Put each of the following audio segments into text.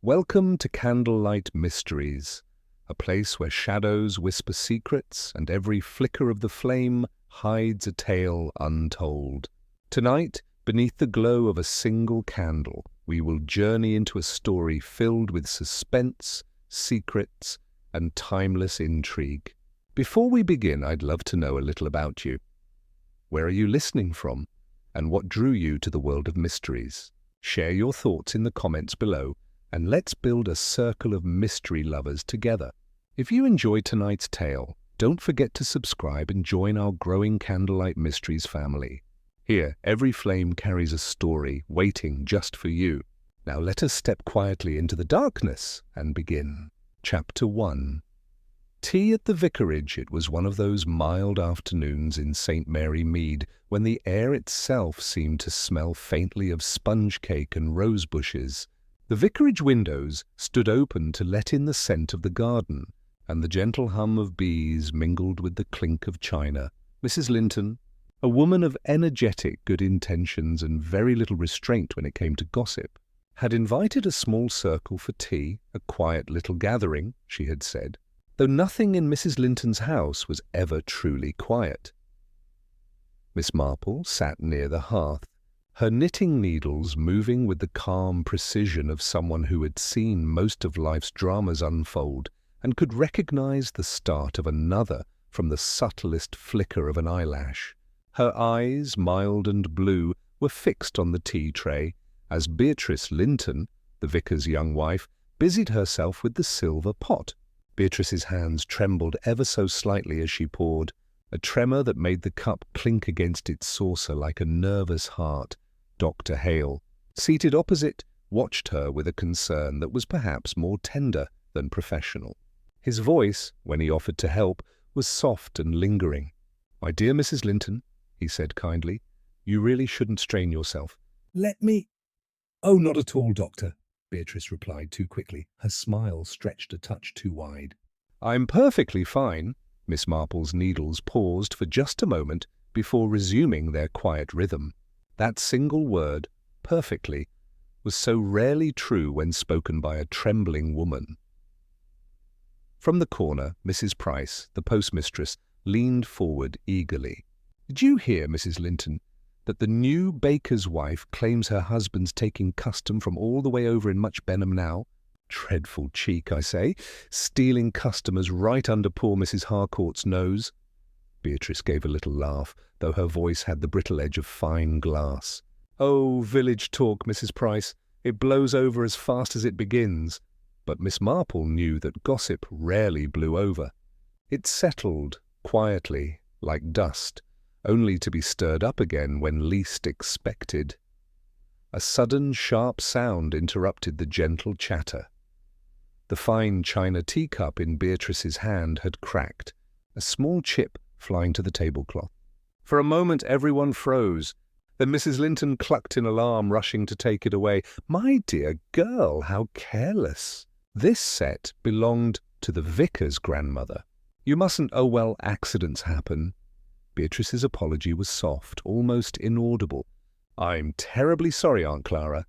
Welcome to Candlelight Mysteries, a place where shadows whisper secrets and every flicker of the flame hides a tale untold. Tonight, beneath the glow of a single candle, we will journey into a story filled with suspense, secrets, and timeless intrigue. Before we begin, I'd love to know a little about you. Where are you listening from, and what drew you to the world of mysteries? Share your thoughts in the comments below, and let's build a circle of mystery lovers together. If you enjoy tonight's tale, don't forget to subscribe and join our growing Candlelight Mysteries family. Here, every flame carries a story waiting just for you. Now let us step quietly into the darkness and begin. Chapter 1. Tea at the vicarage. It was one of those mild afternoons in St. Mary Mead when the air itself seemed to smell faintly of sponge cake and rose bushes. The vicarage windows stood open to let in the scent of the garden, and the gentle hum of bees mingled with the clink of china. Mrs. Linton, a woman of energetic good intentions and very little restraint when it came to gossip, had invited a small circle for tea, a quiet little gathering, she had said, though nothing in Mrs. Linton's house was ever truly quiet. Miss Marple sat near the hearth, her knitting needles moving with the calm precision of someone who had seen most of life's dramas unfold and could recognize the start of another from the subtlest flicker of an eyelash. Her eyes, mild and blue, were fixed on the tea tray, as Beatrice Linton, the vicar's young wife, busied herself with the silver pot. Beatrice's hands trembled ever so slightly as she poured, a tremor that made the cup clink against its saucer like a nervous heart. Dr. Hale, seated opposite, watched her with a concern that was perhaps more tender than professional. His voice, when he offered to help, was soft and lingering. "My dear Mrs. Linton," he said kindly, "you really shouldn't strain yourself." "Let me—" "Oh, not at all, Doctor," Beatrice replied too quickly, her smile stretched a touch too wide. "I'm perfectly fine." Miss Marple's needles paused for just a moment before resuming their quiet rhythm. That single word, perfectly, was so rarely true when spoken by a trembling woman. From the corner, Mrs. Price, the postmistress, leaned forward eagerly. "Did you hear, Mrs. Linton, that the new baker's wife claims her husband's taking custom from all the way over in Much Benham now? Dreadful cheek, I say, stealing customers right under poor Mrs. Harcourt's nose." Beatrice gave a little laugh, though her voice had the brittle edge of fine glass. "Oh, village talk, Mrs. Price. It blows over as fast as it begins." But Miss Marple knew that gossip rarely blew over. It settled quietly, like dust, only to be stirred up again when least expected. A sudden, sharp sound interrupted the gentle chatter. The fine china teacup in Beatrice's hand had cracked, a small chip flying to the tablecloth. For a moment everyone froze. Then Mrs. Linton clucked in alarm, rushing to take it away. "My dear girl, how careless! This set belonged to the vicar's grandmother. You mustn't— Oh, well, accidents happen." Beatrice's apology was soft, almost inaudible. "I'm terribly sorry, Aunt Clara."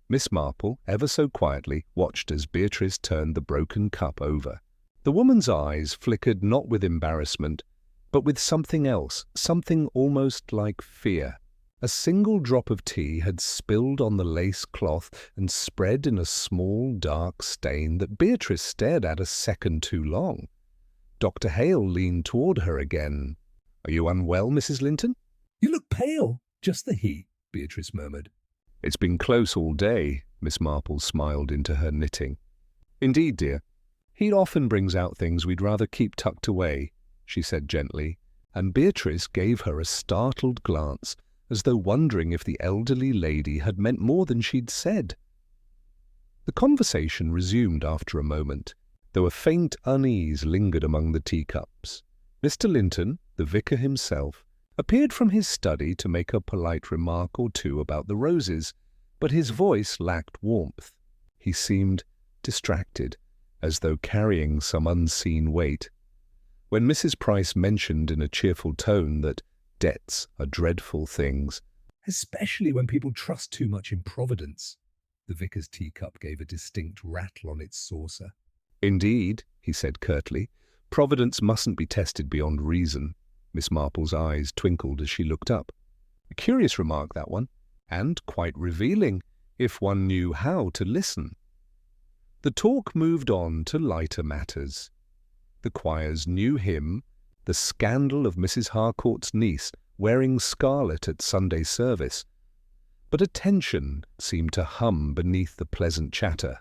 Miss Marple, ever so quietly, watched as Beatrice turned the broken cup over. The woman's eyes flickered not with embarrassment, but with something else, something almost like fear. A single drop of tea had spilled on the lace cloth and spread in a small, dark stain that Beatrice stared at a second too long. Dr. Hale leaned toward her again. "Are you unwell, Mrs. Linton?" "You look pale." "Just the heat," Beatrice murmured. "It's been close all day." Miss Marple smiled into her knitting. "Indeed, dear. He often brings out things we'd rather keep tucked away," she said gently, and Beatrice gave her a startled glance, as though wondering if the elderly lady had meant more than she'd said. The conversation resumed after a moment, though a faint unease lingered among the teacups. Mr. Linton, the vicar himself, appeared from his study to make a polite remark or two about the roses, but his voice lacked warmth. He seemed distracted, as though carrying some unseen weight. When Mrs. Price mentioned in a cheerful tone that debts are dreadful things, "Especially when people trust too much in Providence," The vicar's teacup gave a distinct rattle on its saucer. Indeed, he said curtly. Providence mustn't be tested beyond reason. Miss Marple's eyes twinkled as she looked up. A curious remark, that one, and quite revealing, if one knew how to listen. The talk moved on to lighter matters. The choir's new hymn, the scandal of Mrs. Harcourt's niece wearing scarlet at Sunday service, but a tension seemed to hum beneath the pleasant chatter.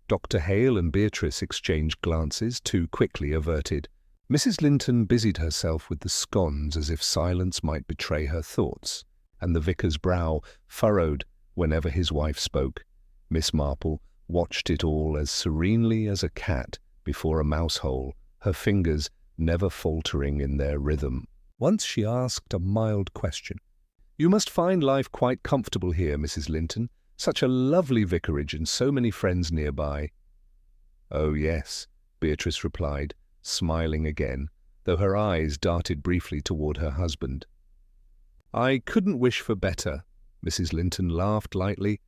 Dr. Hale and Beatrice exchanged glances, too quickly averted. Mrs. Linton busied herself with the scones as if silence might betray her thoughts, and the vicar's brow furrowed whenever his wife spoke. Miss Marple watched it all as serenely as a cat before a mouse-hole, her fingers never faltering in their rhythm. Once she asked a mild question. "You must find life quite comfortable here, Mrs. Linton. Such a lovely vicarage and so many friends nearby." "Oh, yes," Beatrice replied, smiling again, though her eyes darted briefly toward her husband. "I couldn't wish for better." Mrs. Linton laughed lightly.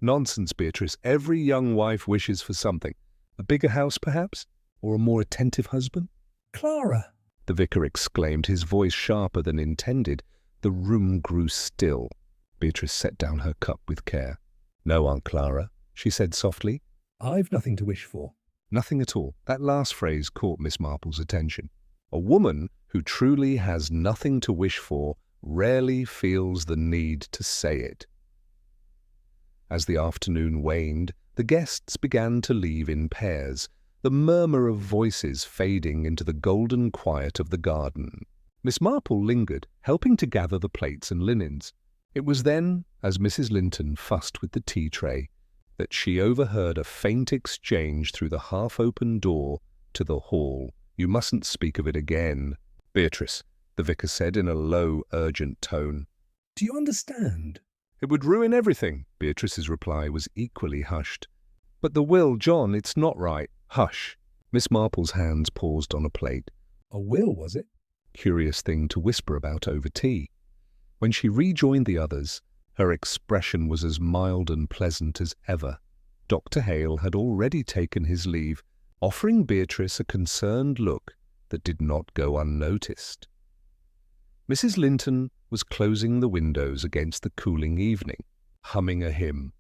"Nonsense, Beatrice. Every young wife wishes for something. A bigger house, perhaps? Or a more attentive husband?" "Clara!" the vicar exclaimed, his voice sharper than intended. The room grew still. Beatrice set down her cup with care. "No, Aunt Clara," she said softly. "I've nothing to wish for." Nothing at all. That last phrase caught Miss Marple's attention. A woman who truly has nothing to wish for rarely feels the need to say it. As the afternoon waned, the guests began to leave in pairs, the murmur of voices fading into the golden quiet of the garden. Miss Marple lingered, helping to gather the plates and linens. It was then, as Mrs. Linton fussed with the tea tray, that she overheard a faint exchange through the half-open door to the hall. "You mustn't speak of it again, Beatrice," the vicar said in a low, urgent tone. "Do you understand?" "It would ruin everything." Beatrice's reply was equally hushed. "But the will, John, it's not right." "Hush." Miss Marple's hands paused on a plate. "A will, was it?" Curious thing to whisper about over tea. When she rejoined the others, her expression was as mild and pleasant as ever. Dr. Hale had already taken his leave, offering Beatrice a concerned look that did not go unnoticed. Mrs. Linton was closing the windows against the cooling evening, humming a hymn.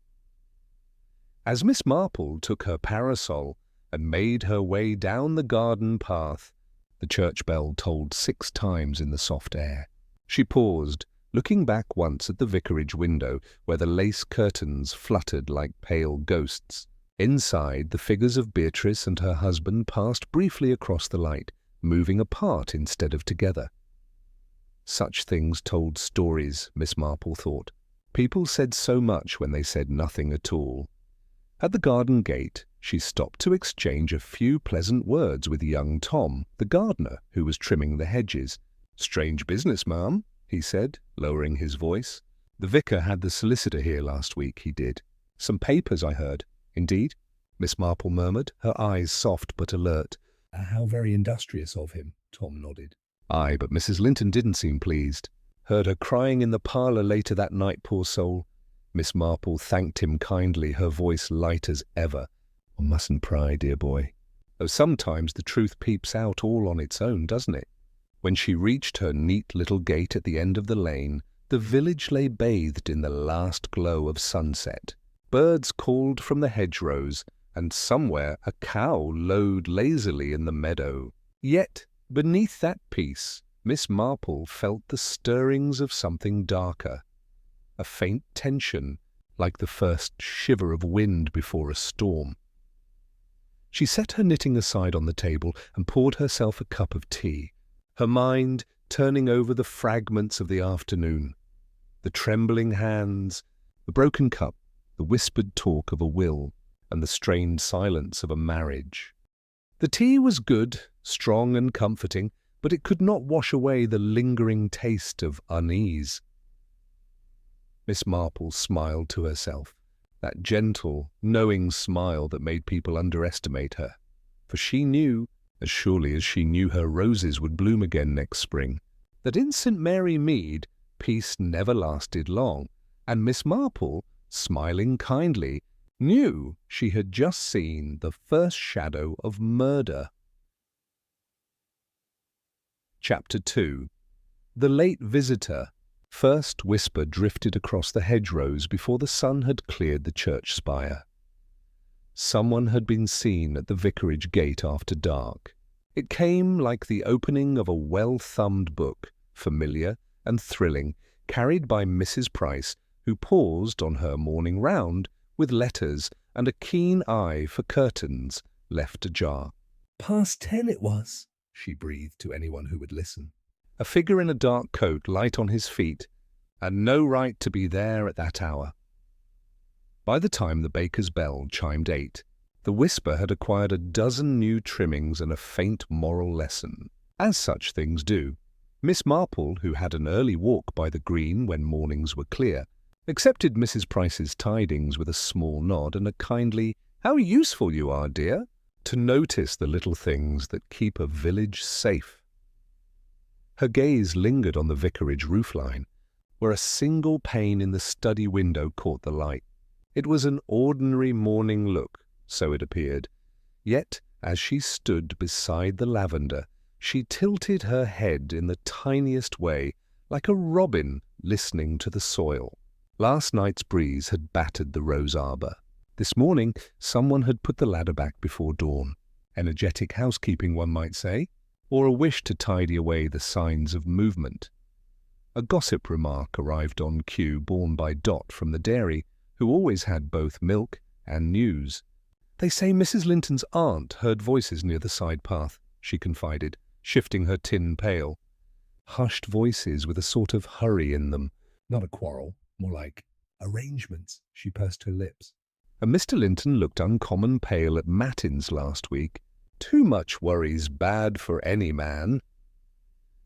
As Miss Marple took her parasol and made her way down the garden path, the church bell tolled 6 times in the soft air. She paused, looking back once at the vicarage window where the lace curtains fluttered like pale ghosts. Inside, the figures of Beatrice and her husband passed briefly across the light, moving apart instead of together. Such things told stories, Miss Marple thought. People said so much when they said nothing at all. At the garden gate, she stopped to exchange a few pleasant words with young Tom, the gardener, who was trimming the hedges. "Strange business, ma'am," he said, lowering his voice. "The vicar had the solicitor here last week, he did. Some papers, I heard." "Indeed?" Miss Marple murmured, her eyes soft but alert. "How very industrious of him," Tom nodded. "Aye, but Mrs. Linton didn't seem pleased. Heard her crying in the parlour later that night, poor soul." Miss Marple thanked him kindly, her voice light as ever. "One mustn't pry, dear boy. Though sometimes the truth peeps out all on its own, doesn't it?" When she reached her neat little gate at the end of the lane, the village lay bathed in the last glow of sunset. Birds called from the hedgerows, and somewhere a cow lowed lazily in the meadow. Yet, beneath that peace, Miss Marple felt the stirrings of something darker, a faint tension like the first shiver of wind before a storm. She set her knitting aside on the table and poured herself a cup of tea, her mind turning over the fragments of the afternoon, the trembling hands, the broken cup, the whispered talk of a will, and the strained silence of a marriage. The tea was good, strong and comforting, but it could not wash away the lingering taste of unease. Miss Marple smiled to herself, that gentle, knowing smile that made people underestimate her, for she knew, as surely as she knew her roses would bloom again next spring, that in St. Mary Mead peace never lasted long, and Miss Marple smiling kindly, knew she had just seen the first shadow of murder. Chapter 2. The Late Visitor. First whisper drifted across the hedgerows before the sun had cleared the church spire. Someone had been seen at the vicarage gate after dark. It came like the opening of a well-thumbed book, familiar and thrilling, carried by Mrs. Price, who paused on her morning round with letters and a keen eye for curtains left ajar. "Past 10 it was," she breathed to anyone who would listen. A figure in a dark coat, light on his feet, and no right to be there at that hour. By the time the baker's bell chimed 8, the whisper had acquired a dozen new trimmings and a faint moral lesson, as such things do. Miss Marple, who had an early walk by the green when mornings were clear, accepted Mrs. Price's tidings with a small nod and a kindly, "How useful you are, dear," to notice the little things that keep a village safe. Her gaze lingered on the vicarage roofline, where a single pane in the study window caught the light. It was an ordinary morning look, so it appeared. Yet, as she stood beside the lavender, she tilted her head in the tiniest way, like a robin listening to the soil. Last night's breeze had battered the rose arbor. This morning, someone had put the ladder back before dawn. Energetic housekeeping, one might say, or a wish to tidy away the signs of movement. A gossip remark arrived on cue, borne by Dot from the dairy, who always had both milk and news. "They say Mrs. Linton's aunt heard voices near the side path," she confided, shifting her tin pail. Hushed voices with a sort of hurry in them. "Not a quarrel, more like arrangements," she pursed her lips. And Mr. Linton looked uncommon pale at matins last week. Too much worry's bad for any man.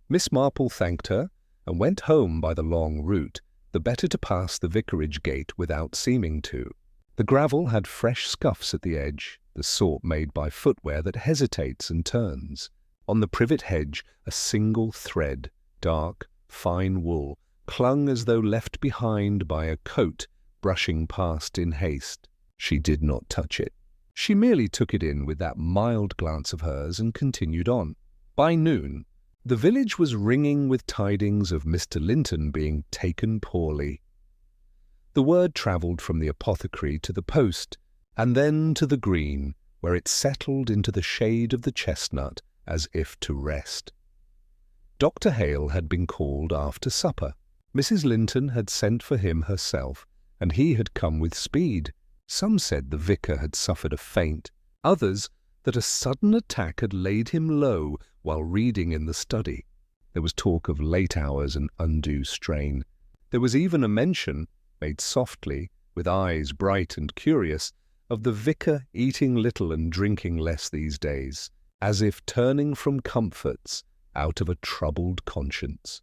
Miss Marple thanked her and went home by the long route, the better to pass the vicarage gate without seeming to. The gravel had fresh scuffs at the edge, the sort made by footwear that hesitates and turns. On the privet hedge, a single thread, dark, fine wool, clung as though left behind by a coat brushing past in haste. She did not touch it. She merely took it in with that mild glance of hers and continued on. By noon, the village was ringing with tidings of Mr. Linton being taken poorly. The word travelled from the apothecary to the post, and then to the green, where it settled into the shade of the chestnut as if to rest. Dr. Hale had been called after supper. Mrs. Linton had sent for him herself, and he had come with speed. Some said the vicar had suffered a faint, others that a sudden attack had laid him low while reading in the study. There was talk of late hours and undue strain. There was even a mention, made softly, with eyes bright and curious, of the vicar eating little and drinking less these days, as if turning from comforts out of a troubled conscience.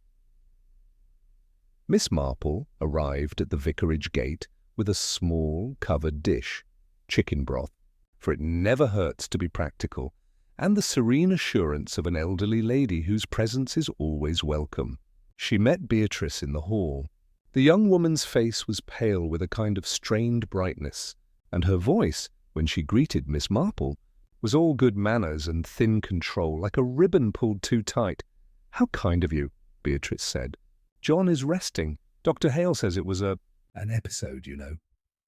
Miss Marple arrived at the vicarage gate with a small covered dish, chicken broth, for it never hurts to be practical, and the serene assurance of an elderly lady whose presence is always welcome. She met Beatrice in the hall. The young woman's face was pale with a kind of strained brightness, and her voice, when she greeted Miss Marple, was all good manners and thin control, like a ribbon pulled too tight. "How kind of you," Beatrice said. "John is resting. Dr. Hale says it was "An episode, you know.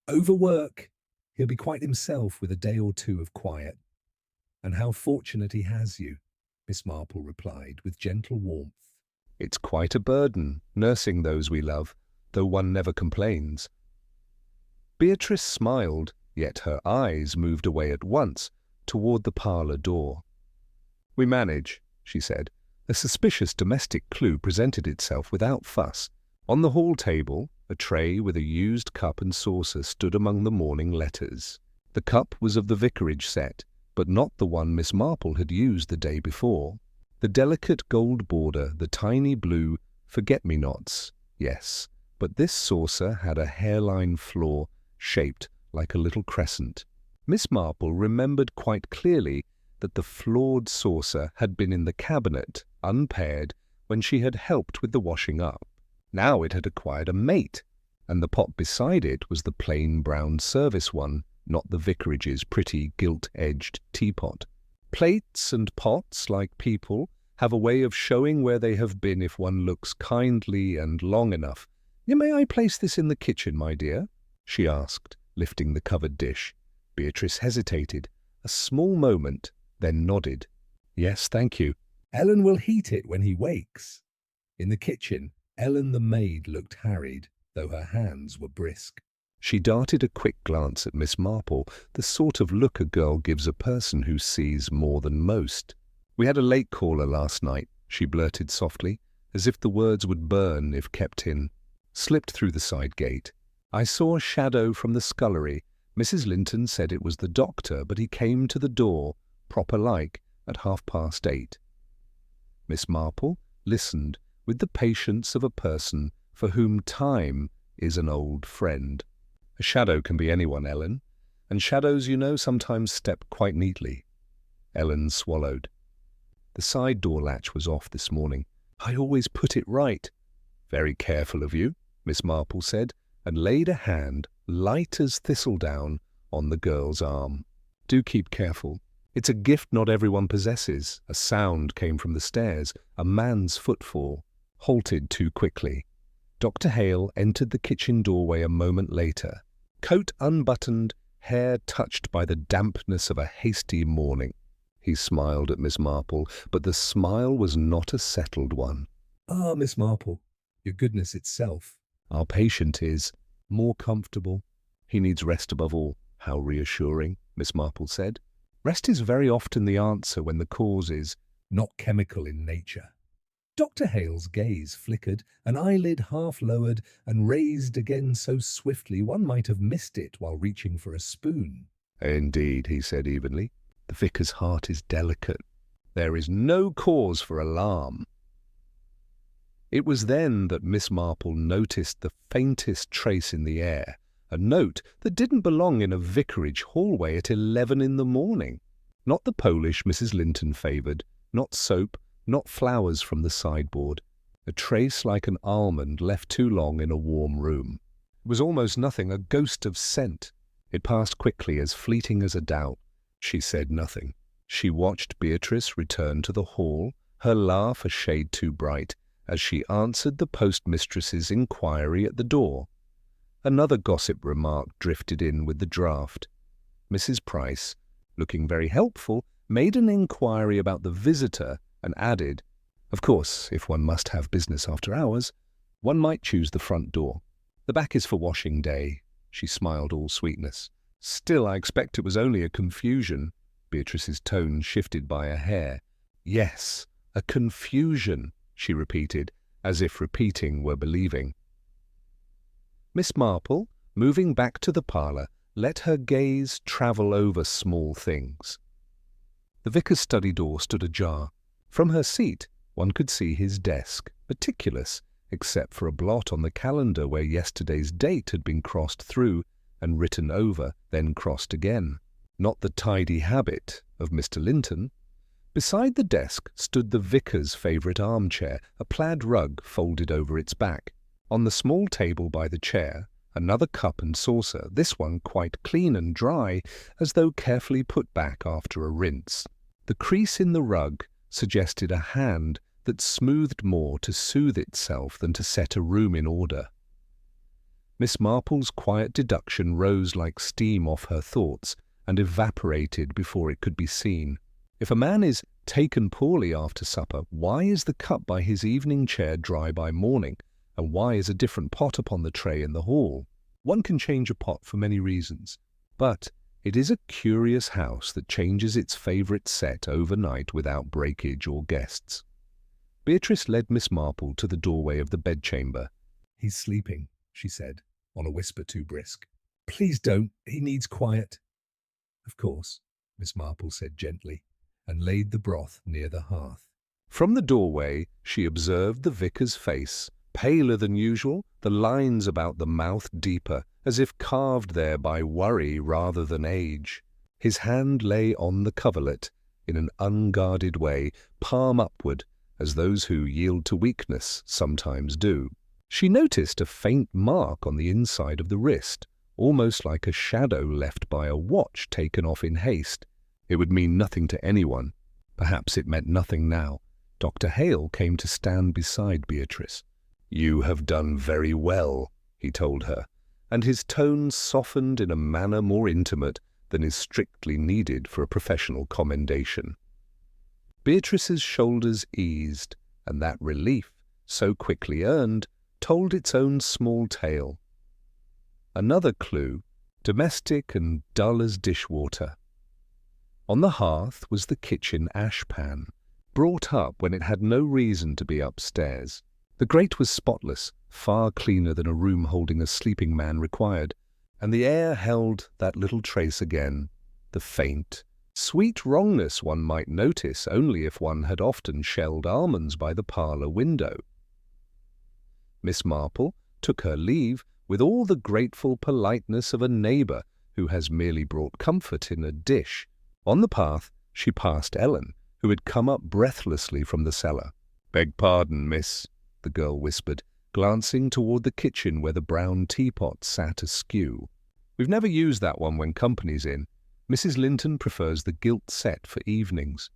Overwork. He'll be quite himself with a day or two of quiet." "And how fortunate he has you," Miss Marple replied with gentle warmth. "It's quite a burden, nursing those we love, though one never complains." Beatrice smiled, yet her eyes moved away at once toward the parlour door. "We manage," she said. A suspicious domestic clue presented itself without fuss. On the hall table, a tray with a used cup and saucer stood among the morning letters. The cup was of the vicarage set, but not the one Miss Marple had used the day before. The delicate gold border, the tiny blue forget-me-nots, yes, but this saucer had a hairline floor shaped like a little crescent. Miss Marple remembered quite clearly that the flawed saucer had been in the cabinet, unpaired, when she had helped with the washing up. Now it had acquired a mate, and the pot beside it was the plain brown service one, not the vicarage's pretty gilt-edged teapot. Plates and pots, like people, have a way of showing where they have been if one looks kindly and long enough. "May I place this in the kitchen, my dear?" she asked, lifting the covered dish. Beatrice hesitated a small moment, then nodded. "Yes, thank you." "Ellen will heat it when he wakes." In the kitchen, Ellen the maid looked harried, though her hands were brisk. She darted a quick glance at Miss Marple, the sort of look a girl gives a person who sees more than most. "We had a late caller last night," she blurted softly, as if the words would burn if kept in. Slipped through the side gate. "I saw a shadow from the scullery. Mrs. Linton said it was the doctor, but he came to the door, proper-like, at 8:30. Miss Marple listened with the patience of a person for whom time is an old friend. "A shadow can be anyone, Ellen, and shadows, sometimes step quite neatly." Ellen swallowed. "The side door latch was off this morning. I always put it right." "Very careful of you," Miss Marple said, and laid a hand, light as thistledown, on the girl's arm. "Do keep careful. It's a gift not everyone possesses." A sound came from the stairs, a man's footfall, halted too quickly. Dr. Hale entered the kitchen doorway a moment later, coat unbuttoned, hair touched by the dampness of a hasty morning. He smiled at Miss Marple, but the smile was not a settled one. "Ah, Miss Marple, your goodness itself." "Our patient is more comfortable. He needs rest above all." "How reassuring," Miss Marple said. "Rest is very often the answer when the cause is "Not chemical in nature." Dr. Hale's gaze flickered, an eyelid half lowered and raised again so swiftly one might have missed it while reaching for a spoon. "Indeed," he said evenly. "The vicar's heart is delicate. There is no cause for alarm." It was then that Miss Marple noticed the faintest trace in the air, a note that didn't belong in a vicarage hallway at 11 in the morning. Not the Polish Mrs. Linton favoured, not soap, not flowers from the sideboard. A trace like an almond left too long in a warm room. It was almost nothing, a ghost of scent. It passed quickly, as fleeting as a doubt. She said nothing. She watched Beatrice return to the hall, her laugh a shade too bright, as she answered the postmistress's inquiry at the door. Another gossip remark drifted in with the draught. Mrs. Price, looking very helpful, made an inquiry about the visitor and added, "Of course, if one must have business after hours, one might choose the front door. The back is for washing day." She smiled all sweetness. "Still, I expect it was only a confusion." Beatrice's tone shifted by a hair. "Yes, a confusion," she repeated, as if repeating were believing. Miss Marple, moving back to the parlour, let her gaze travel over small things. The vicar's study door stood ajar. From her seat, one could see his desk, meticulous, except for a blot on the calendar where yesterday's date had been crossed through and written over, then crossed again. Not the tidy habit of Mr. Linton. Beside the desk stood the vicar's favourite armchair, a plaid rug folded over its back. On the small table by the chair, another cup and saucer, this one quite clean and dry, as though carefully put back after a rinse. The crease in the rug suggested a hand that smoothed more to soothe itself than to set a room in order. Miss Marple's quiet deduction rose like steam off her thoughts and evaporated before it could be seen. If a man is taken poorly after supper, why is the cup by his evening chair dry by morning, and why is a different pot upon the tray in the hall? One can change a pot for many reasons, but it is a curious house that changes its favourite set overnight without breakage or guests. Beatrice led Miss Marple to the doorway of the bedchamber. "He's sleeping," she said, on a whisper too brisk. "Please don't. He needs quiet." "Of course," Miss Marple said gently, and laid the broth near the hearth. From the doorway she observed the vicar's face, paler than usual, the lines about the mouth deeper, as if carved there by worry rather than age. His hand lay on the coverlet in an unguarded way, palm upward, as those who yield to weakness sometimes do. She noticed a faint mark on the inside of the wrist, almost like a shadow left by a watch taken off in haste. It would mean nothing to anyone. Perhaps it meant nothing now. Dr. Hale came to stand beside Beatrice. "You have done very well," he told her, and his tone softened in a manner more intimate than is strictly needed for a professional commendation. Beatrice's shoulders eased, and that relief, so quickly earned, told its own small tale. Another clue, domestic and dull as dishwater. On the hearth was the kitchen ashpan, brought up when it had no reason to be upstairs. The grate was spotless, far cleaner than a room holding a sleeping man required, and the air held that little trace again, the faint, sweet wrongness one might notice only if one had often shelled almonds by the parlour window. Miss Marple took her leave with all the grateful politeness of a neighbour who has merely brought comfort in a dish. On the path she passed Ellen, who had come up breathlessly from the cellar. "Beg pardon, miss," the girl whispered, glancing toward the kitchen where the brown teapot sat askew. "We've never used that one when company's in. Mrs. Linton prefers the gilt set for evenings."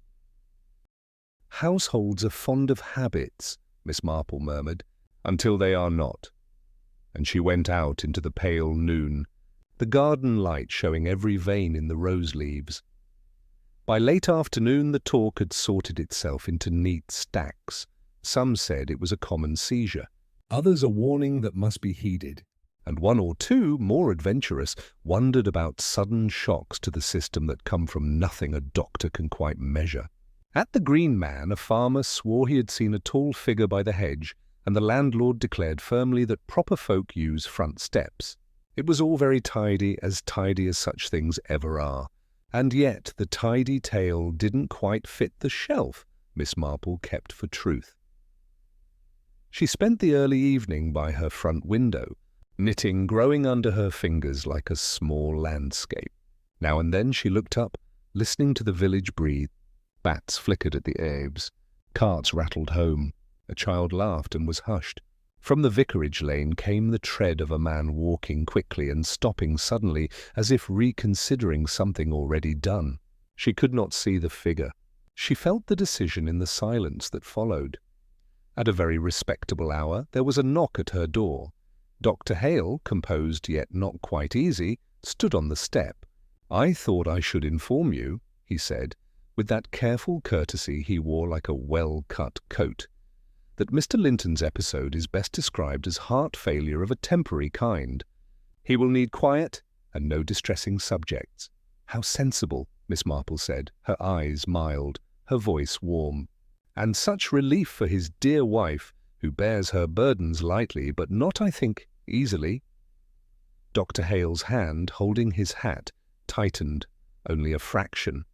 "Households are fond of habits," Miss Marple murmured, "until they are not." And she went out into the pale noon, the garden light showing every vein in the rose leaves. By late afternoon the talk had sorted itself into neat stacks. Some said it was a common seizure. Others a warning that must be heeded. And one or two, more adventurous, wondered about sudden shocks to the system that come from nothing a doctor can quite measure. At the Green Man, a farmer swore he had seen a tall figure by the hedge, and the landlord declared firmly that proper folk use front steps. It was all very tidy as such things ever are. And yet the tidy tale didn't quite fit the shelf Miss Marple kept for truth. She spent the early evening by her front window, knitting growing under her fingers like a small landscape. Now and then she looked up, listening to the village breathe. Bats flickered at the eaves. Carts rattled home. A child laughed and was hushed. From the vicarage lane came the tread of a man walking quickly and stopping suddenly, as if reconsidering something already done. She could not see the figure. She felt the decision in the silence that followed. At a very respectable hour there was a knock at her door. Dr. Hale, composed yet not quite easy, stood on the step. "I thought I should inform you," he said, with that careful courtesy he wore like a well-cut coat, "that Mr. Linton's episode is best described as heart failure of a temporary kind. He will need quiet and no distressing subjects." "How sensible," Miss Marple said, her eyes mild, her voice warm. "And such relief for his dear wife, who bears her burdens lightly, but not, I think, easily." Dr. Hale's hand, holding his hat, tightened, only a fraction.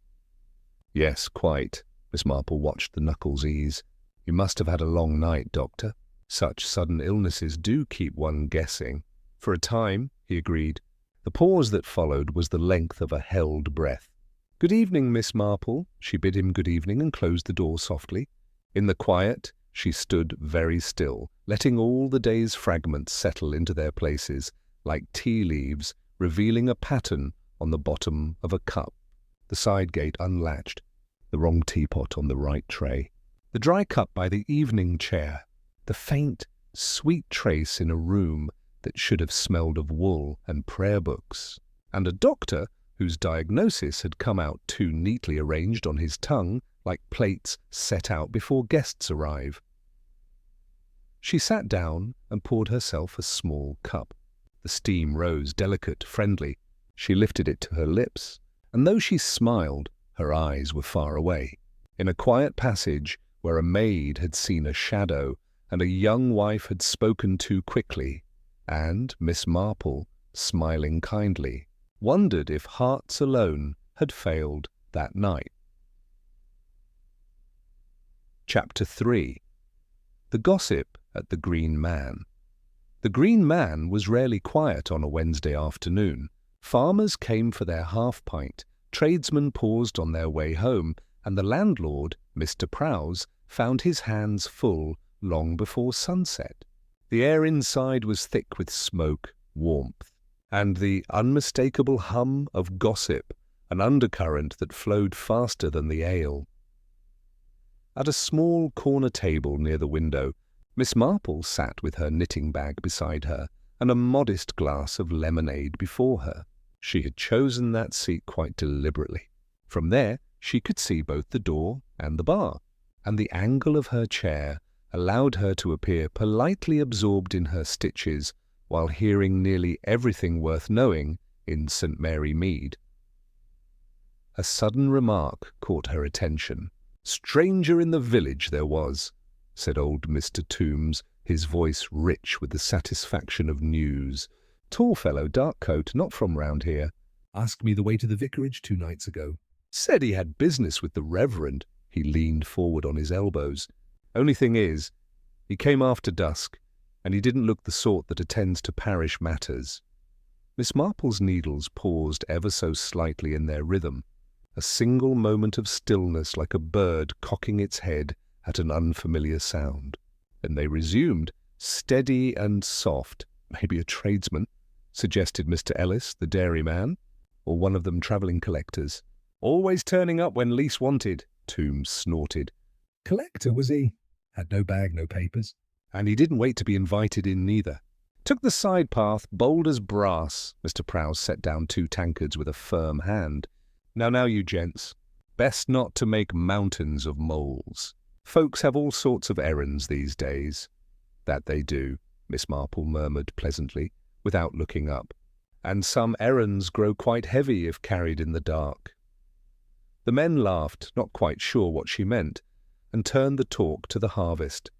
"Yes, quite." Miss Marple watched the knuckles ease. "You must have had a long night, Doctor. Such sudden illnesses do keep one guessing." "For a time," he agreed. The pause that followed was the length of a held breath. "Good evening, Miss Marple." She bid him good evening and closed the door softly. In the quiet, she stood very still, letting all the day's fragments settle into their places, like tea leaves, revealing a pattern on the bottom of a cup. The side gate unlatched, the wrong teapot on the right tray, the dry cup by the evening chair, the faint, sweet trace in a room that should have smelled of wool and prayer books, and a doctor whose diagnosis had come out too neatly arranged on his tongue, like plates set out before guests arrive. She sat down and poured herself a small cup. The steam rose, delicate, friendly. She lifted it to her lips, and though she smiled, her eyes were far away. In a quiet passage where a maid had seen a shadow and a young wife had spoken too quickly, and Miss Marple, smiling kindly, wondered if hearts alone had failed that night. Chapter 3. The Gossip at the Green Man. The Green Man was rarely quiet on a Wednesday afternoon. Farmers came for their half-pint, tradesmen paused on their way home, and the landlord, Mr. Prowse, found his hands full long before sunset. The air inside was thick with smoke, warmth, and the unmistakable hum of gossip, an undercurrent that flowed faster than the ale. At a small corner table near the window, Miss Marple sat with her knitting bag beside her and a modest glass of lemonade before her. She had chosen that seat quite deliberately. From there, she could see both the door and the bar, and the angle of her chair allowed her to appear politely absorbed in her stitches while hearing nearly everything worth knowing in St. Mary Mead. A sudden remark caught her attention. "Stranger in the village there was," said old Mr. Toombs, his voice rich with the satisfaction of news. "Tall fellow, dark coat, not from round here. Asked me the way to the vicarage 2 nights ago. Said he had business with the Reverend." He leaned forward on his elbows. "Only thing is, he came after dusk, and he didn't look the sort that attends to parish matters." Miss Marple's needles paused ever so slightly in their rhythm, a single moment of stillness like a bird cocking its head at an unfamiliar sound. Then they resumed, steady and soft. "Maybe a tradesman," suggested Mr. Ellis, the dairyman, "or one of them travelling collectors. Always turning up when least wanted," Toombs snorted. Collector, was he? Had no bag, no papers. And he didn't wait to be invited in neither. "Took the side path, bold as brass." Mr. Prowse set down 2 tankards with a firm hand. Now, you gents, best not to make mountains of moles. Folks have all sorts of errands these days." "That they do," Miss Marple murmured pleasantly, without looking up. "And some errands grow quite heavy if carried in the dark." The men laughed, not quite sure what she meant, and turned the talk to the harvest.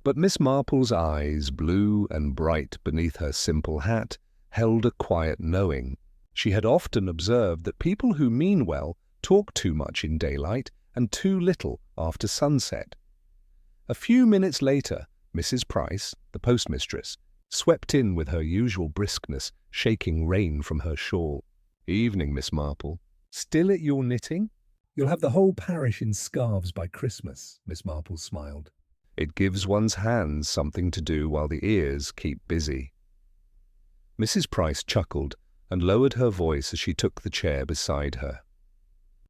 But Miss Marple's eyes, blue and bright beneath her simple hat, held a quiet knowing. She had often observed that people who mean well talk too much in daylight and too little after sunset. A few minutes later, Mrs. Price, the postmistress, swept in with her usual briskness, shaking rain from her shawl. "Evening, Miss Marple. Still at your knitting?" You'll have the whole parish in scarves by Christmas, Miss Marple smiled. "It gives one's hands something to do while the ears keep busy." Mrs. Price chuckled and lowered her voice as she took the chair beside her.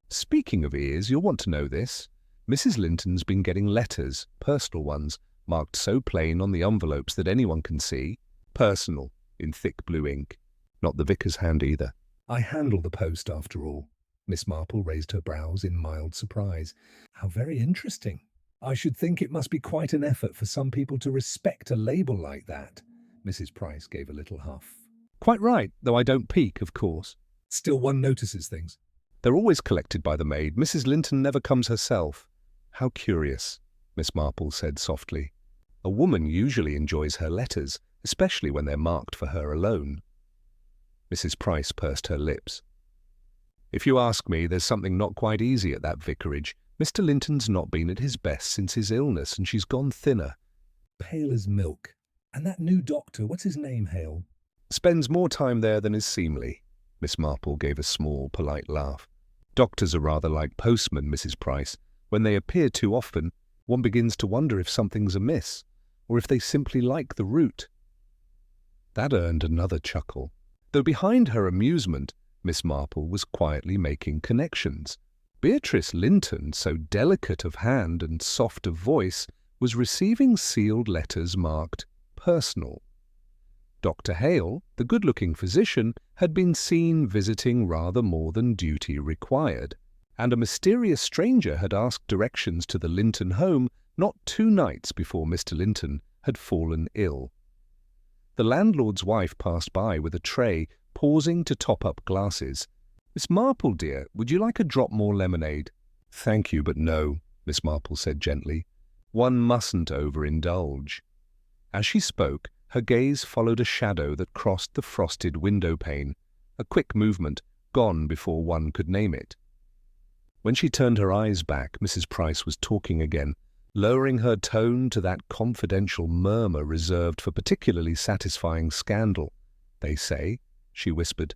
"Speaking of ears, you'll want to know this. Mrs. Linton's been getting letters, personal ones, marked so plain on the envelopes that anyone can see. Personal, in thick blue ink. Not the vicar's hand either." I handle the post after all. Miss Marple raised her brows in mild surprise. How very interesting. I should think it must be quite an effort for some people to respect a label like that. Mrs. Price gave a little huff. "Quite right, though I don't peek, of course. Still, one notices things." "They're always collected by the maid. Mrs. Linton never comes herself." "How curious," Miss Marple said softly. "A woman usually enjoys her letters, especially when they're marked for her alone." Mrs. Price pursed her lips. "If you ask me, there's something not quite easy at that vicarage. Mr. Linton's not been at his best since his illness, and she's gone thinner." "Pale as milk. And that new doctor, what's his name, Hale?" "Spends more time there than is seemly." Miss Marple gave a small, polite laugh. "Doctors are rather like postmen, Mrs. Price. When they appear too often, one begins to wonder if something's amiss, or if they simply like the route." That earned another chuckle. Though behind her amusement, Miss Marple was quietly making connections. Beatrice Linton, so delicate of hand and soft of voice, was receiving sealed letters marked personal. Dr. Hale, the good-looking physician, had been seen visiting rather more than duty required, and a mysterious stranger had asked directions to the Linton home not 2 nights before Mr. Linton had fallen ill. The landlord's wife passed by with a tray, pausing to top up glasses. "Miss Marple, dear, would you like a drop more lemonade?" "Thank you, but no," Miss Marple said gently. "One mustn't overindulge." As she spoke, her gaze followed a shadow that crossed the frosted window pane, a quick movement, gone before one could name it. When she turned her eyes back, Mrs. Price was talking again, lowering her tone to that confidential murmur reserved for particularly satisfying scandal. "They say," she whispered,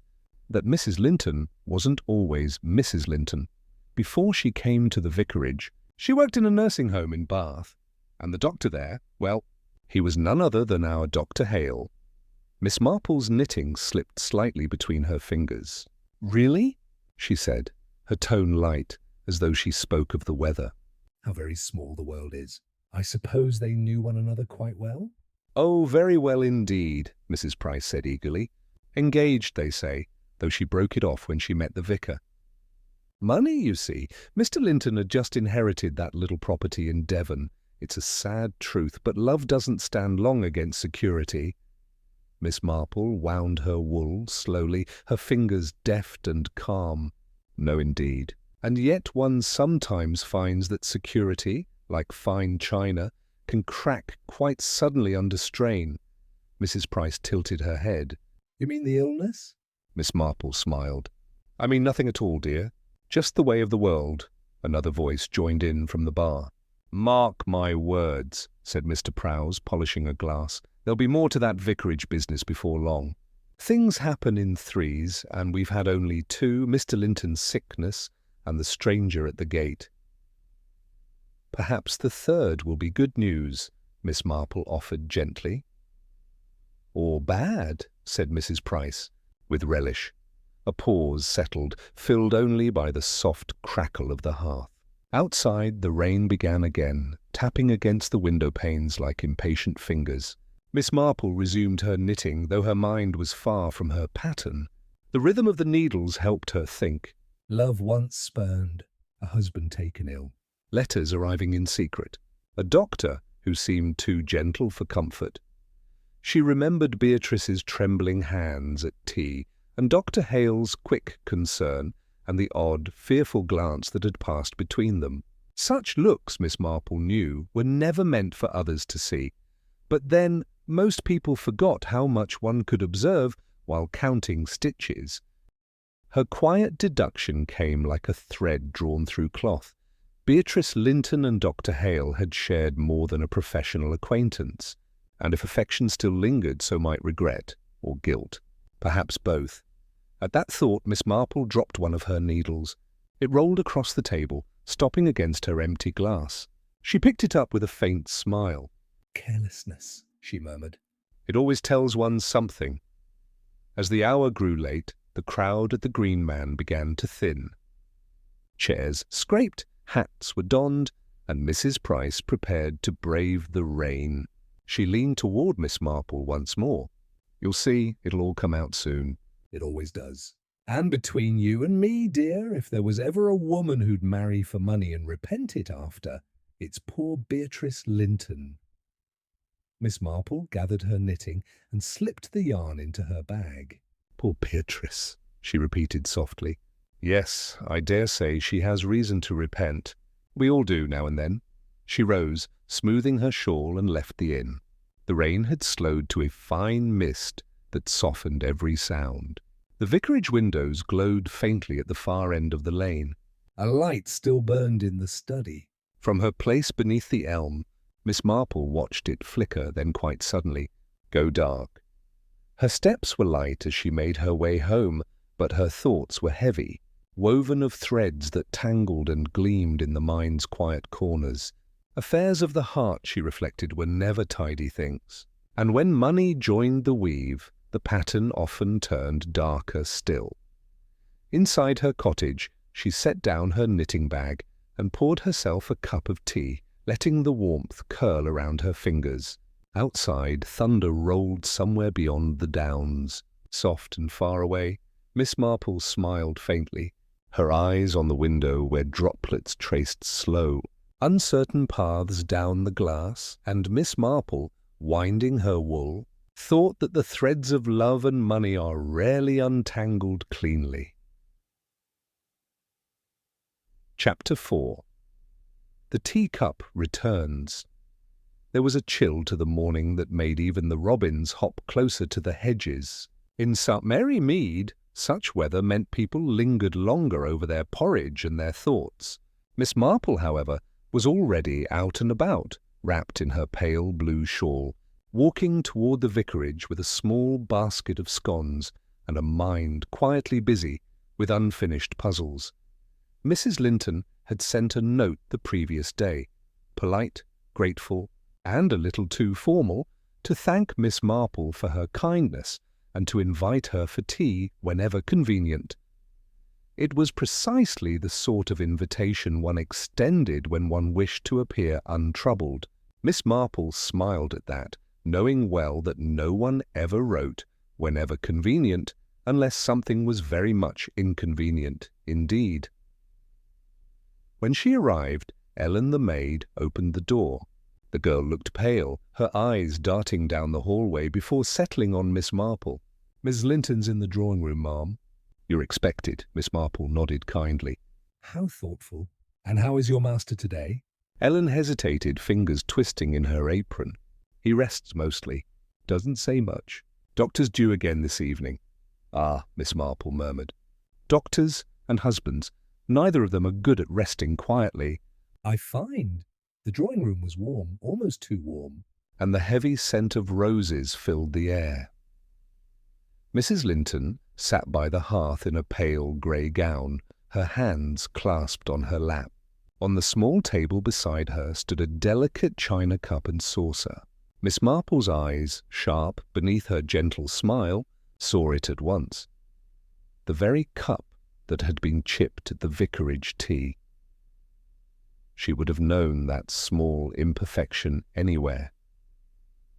"that Mrs. Linton wasn't always Mrs. Linton. Before she came to the vicarage, she worked in a nursing home in Bath, and the doctor there, well, He was none other than our Dr. Hale. Miss Marple's knitting slipped slightly between her fingers. "Really?" she said, her tone light, as though she spoke of the weather. How very small the world is. I suppose they knew one another quite well? "Oh, very well indeed," Mrs. Price said eagerly. "Engaged, they say," though she broke it off when she met the vicar. "Money, you see. Mr. Linton had just inherited that little property in Devon. It's a sad truth, but love doesn't stand long against security." Miss Marple wound her wool slowly, her fingers deft and calm. "No, indeed. And yet one sometimes finds that security, like fine china, can crack quite suddenly under strain." Mrs. Price tilted her head. You mean the illness? Miss Marple smiled. "I mean nothing at all, dear. Just the way of the world," another voice joined in from the bar. "Mark my words," said Mr. Prowse, polishing a glass. "There'll be more to that vicarage business before long. Things happen in threes, and we've had only two, Mr. Linton's sickness and the stranger at the gate." "Perhaps the third will be good news," Miss Marple offered gently. "Or bad," said Mrs. Price, with relish. A pause settled, filled only by the soft crackle of the hearth. Outside, the rain began again, tapping against the window panes like impatient fingers. Miss Marple resumed her knitting, though her mind was far from her pattern. The rhythm of the needles helped her think. Love once spurned, a husband taken ill. Letters arriving in secret. A doctor who seemed too gentle for comfort. She remembered Beatrice's trembling hands at tea, and Dr. Hale's quick concern, and the odd, fearful glance that had passed between them. Such looks, Miss Marple knew, were never meant for others to see. But then, most people forgot how much one could observe while counting stitches. Her quiet deduction came like a thread drawn through cloth. Beatrice Linton and Dr. Hale had shared more than a professional acquaintance, and if affection still lingered, so might regret, or guilt, perhaps both. At that thought, Miss Marple dropped one of her needles. It rolled across the table, stopping against her empty glass. She picked it up with a faint smile. Carelessness, she murmured. It always tells one something. As the hour grew late, the crowd at the Green Man began to thin. Chairs scraped, hats were donned, and Mrs. Price prepared to brave the rain. She leaned toward Miss Marple once more. "You'll see, it'll all come out soon." It always does. And between you and me, dear, if there was ever a woman who'd marry for money and repent it after, it's poor Beatrice Linton. Miss Marple gathered her knitting and slipped the yarn into her bag. "Poor Beatrice," she repeated softly. "Yes, I dare say she has reason to repent. We all do now and then." She rose, smoothing her shawl, and left the inn. The rain had slowed to a fine mist that softened every sound. The vicarage windows glowed faintly at the far end of the lane. A light still burned in the study. From her place beneath the elm, Miss Marple watched it flicker, then quite suddenly go dark. Her steps were light as she made her way home, but her thoughts were heavy, woven of threads that tangled and gleamed in the mind's quiet corners. Affairs of the heart, she reflected, were never tidy things. And when money joined the weave, the pattern often turned darker still. Inside her cottage, she set down her knitting bag and poured herself a cup of tea, letting the warmth curl around her fingers. Outside, thunder rolled somewhere beyond the downs. Soft and far away, Miss Marple smiled faintly, her eyes on the window where droplets traced slow, uncertain paths down the glass, and Miss Marple, winding her wool, thought that the threads of love and money are rarely untangled cleanly. Chapter 4. The teacup returns. There was a chill to the morning that made even the robins hop closer to the hedges. In St. Mary Mead, such weather meant people lingered longer over their porridge and their thoughts. Miss Marple, however, was already out and about, wrapped in her pale blue shawl, walking toward the vicarage with a small basket of scones and a mind quietly busy with unfinished puzzles. Mrs. Linton had sent a note the previous day, polite, grateful, and a little too formal, to thank Miss Marple for her kindness and to invite her for tea whenever convenient. It was precisely the sort of invitation one extended when one wished to appear untroubled. Miss Marple smiled at that, knowing well that no one ever wrote, whenever convenient, unless something was very much inconvenient indeed. When she arrived, Ellen the maid opened the door. The girl looked pale, her eyes darting down the hallway before settling on Miss Marple. "Miss Linton's in the drawing-room, ma'am." "You're expected," Miss Marple nodded kindly. "How thoughtful. And how is your master today?" Ellen hesitated, fingers twisting in her apron. "He rests mostly. Doesn't say much. Doctor's due again this evening." "Ah," Miss Marple murmured. "Doctors and husbands, neither of them are good at resting quietly." "I find the drawing-room was warm, almost too warm." And the heavy scent of roses filled the air. Mrs. Linton sat by the hearth in a pale grey gown, her hands clasped on her lap. On the small table beside her stood a delicate china cup and saucer. Miss Marple's eyes, sharp beneath her gentle smile, saw it at once. The very cup that had been chipped at the vicarage tea. She would have known that small imperfection anywhere.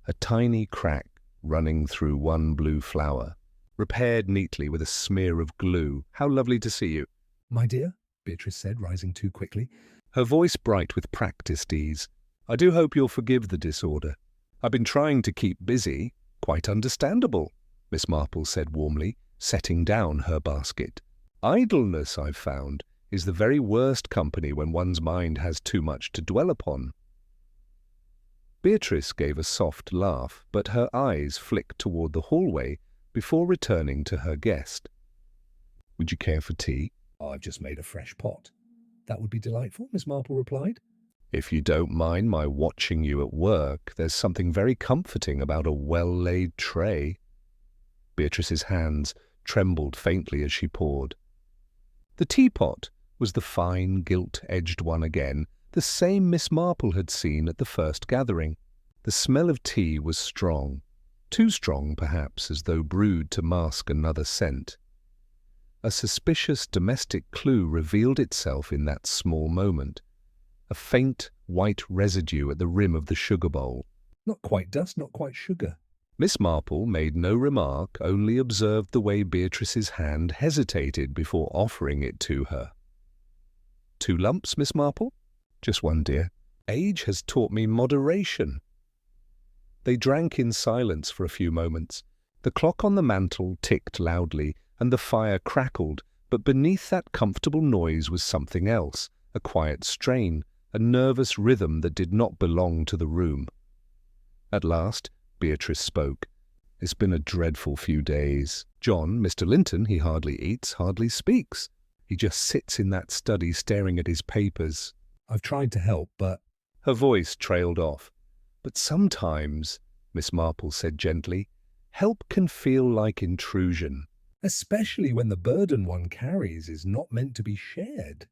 A tiny crack running through one blue flower, repaired neatly with a smear of glue. "How lovely to see you." "My dear," Beatrice said, rising too quickly. Her voice bright with practised ease. "I do hope you'll forgive the disorder. I've been trying to keep busy." "Quite understandable," Miss Marple said warmly, setting down her basket. "Idleness, I've found, is the very worst company when one's mind has too much to dwell upon." Beatrice gave a soft laugh, but her eyes flicked toward the hallway before returning to her guest. "Would you care for tea?" "I've just made a fresh pot." "That would be delightful," Miss Marple replied. "If you don't mind my watching you at work, there's something very comforting about a well-laid tray." Beatrice's hands trembled faintly as she poured. The teapot was the fine, gilt-edged one again, the same Miss Marple had seen at the first gathering. The smell of tea was strong, too strong perhaps, as though brewed to mask another scent. A suspicious domestic clue revealed itself in that small moment. A faint white residue at the rim of the sugar bowl. "Not quite dust, not quite sugar." Miss Marple made no remark, only observed the way Beatrice's hand hesitated before offering it to her. "2 lumps, Miss Marple?" "Just one, dear. Age has taught me moderation." They drank in silence for a few moments. The clock on the mantel ticked loudly, and the fire crackled, but beneath that comfortable noise was something else, a quiet strain, a nervous rhythm that did not belong to the room. At last, Beatrice spoke. "It's been a dreadful few days. John, Mr. Linton, he hardly eats, hardly speaks. He just sits in that study staring at his papers." "I've tried to help, but—" Her voice trailed off. "But sometimes," Miss Marple said gently, "help can feel like intrusion." "Especially when the burden one carries is not meant to be shared."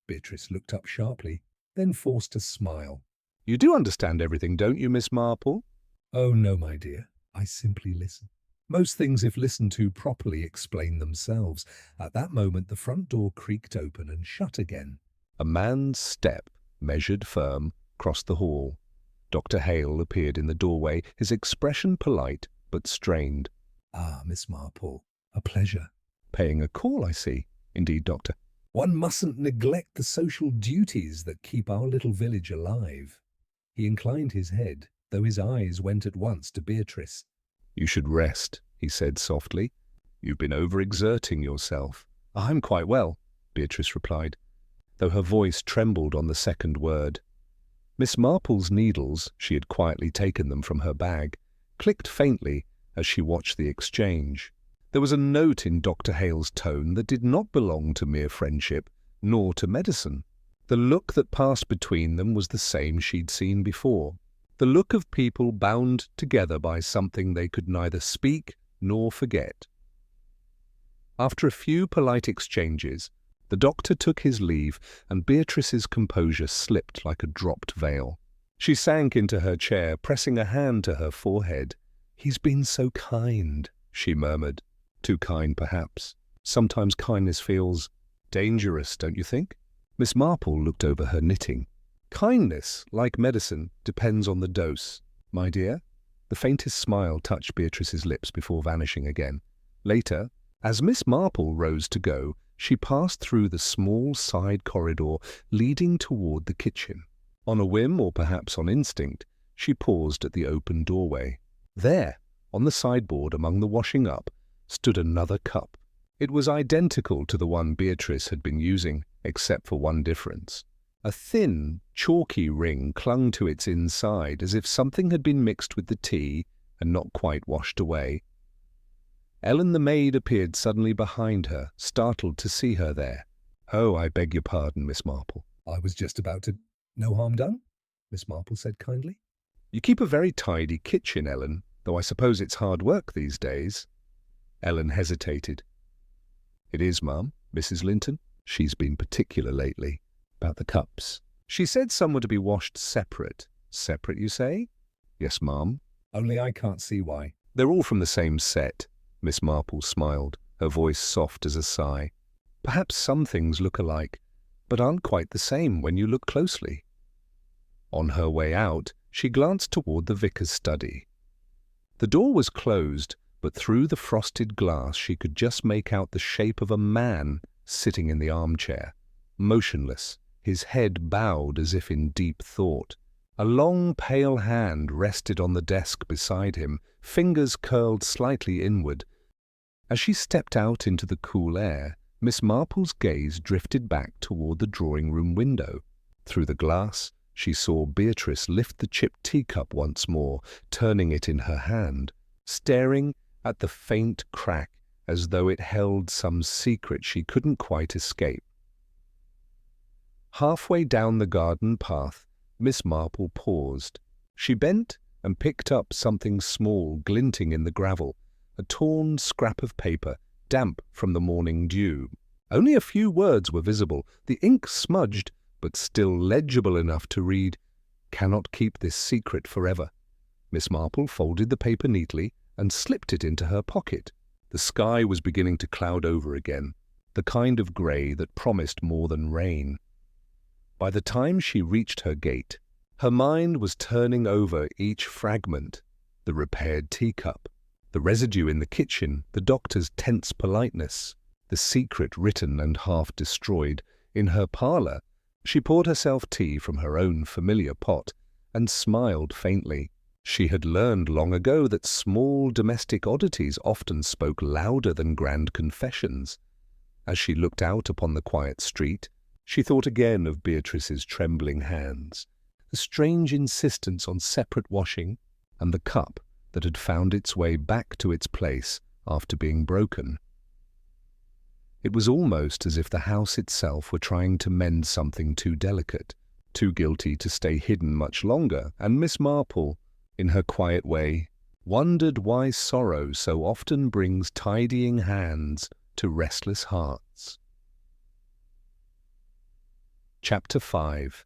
Beatrice looked up sharply, then forced a smile. "You do understand everything, don't you, Miss Marple?" "Oh, no, my dear. I simply listen. Most things, if listened to properly, explain themselves." At that moment, the front door creaked open and shut again. A man's step, measured firm, crossed the hall. Dr. Hale appeared in the doorway, his expression polite but strained. "Ah, Miss Marple, a pleasure." "Paying a call, I see." "Indeed, Doctor." "One mustn't neglect the social duties that keep our little village alive." He inclined his head, though his eyes went at once to Beatrice. "You should rest," he said softly. "You've been overexerting yourself." "I'm quite well," Beatrice replied, though her voice trembled on the second word. Miss Marple's needles, she had quietly taken them from her bag, clicked faintly as she watched the exchange. There was a note in Dr. Hale's tone that did not belong to mere friendship, nor to medicine. The look that passed between them was the same she'd seen before, the look of people bound together by something they could neither speak nor forget. After a few polite exchanges, the doctor took his leave, and Beatrice's composure slipped like a dropped veil. She sank into her chair, pressing a hand to her forehead. "He's been so kind," she murmured. "Too kind, perhaps. Sometimes kindness feels dangerous, don't you think?" Miss Marple looked over her knitting. "Kindness, like medicine, depends on the dose, my dear." The faintest smile touched Beatrice's lips before vanishing again. Later, as Miss Marple rose to go, she passed through the small side corridor leading toward the kitchen. On a whim, or perhaps on instinct, she paused at the open doorway. There, on the sideboard among the washing up, stood another cup. It was identical to the one Beatrice had been using, except for one difference. A thin, chalky ring clung to its inside as if something had been mixed with the tea and not quite washed away. Ellen the maid appeared suddenly behind her, startled to see her there. "Oh, I beg your pardon, Miss Marple." "I was just about to— No harm done," Miss Marple said kindly. "You keep a very tidy kitchen, Ellen, though I suppose it's hard work these days." Ellen hesitated. "It is, ma'am. Mrs. Linton. She's been particular lately. About the cups. She said some were to be washed separate." "Separate, you say?" "Yes, ma'am." "Only I can't see why." "They're all from the same set." Miss Marple smiled, her voice soft as a sigh. "Perhaps some things look alike, but aren't quite the same when you look closely." On her way out, she glanced toward the vicar's study. The door was closed, but through the frosted glass she could just make out the shape of a man sitting in the armchair, motionless, his head bowed as if in deep thought. A long, pale hand rested on the desk beside him, fingers curled slightly inward. As she stepped out into the cool air, Miss Marple's gaze drifted back toward the drawing-room window. Through the glass, she saw Beatrice lift the chipped teacup once more, turning it in her hand, staring at the faint crack as though it held some secret she couldn't quite escape. Halfway down the garden path, Miss Marple paused. She bent and picked up something small glinting in the gravel, a torn scrap of paper, damp from the morning dew. Only a few words were visible, the ink smudged, but still legible enough to read, "Cannot keep this secret forever." Miss Marple folded the paper neatly and slipped it into her pocket. The sky was beginning to cloud over again, the kind of grey that promised more than rain. By the time she reached her gate, her mind was turning over each fragment: the repaired teacup, the residue in the kitchen, the doctor's tense politeness, the secret written and half destroyed. In her parlour, she poured herself tea from her own familiar pot and smiled faintly. She had learned long ago that small domestic oddities often spoke louder than grand confessions. As she looked out upon the quiet street, she thought again of Beatrice's trembling hands, the strange insistence on separate washing, and the cup that had found its way back to its place after being broken. It was almost as if the house itself were trying to mend something too delicate, too guilty to stay hidden much longer, and Miss Marple, in her quiet way, wondered why sorrow so often brings tidying hands to restless hearts. Chapter 5.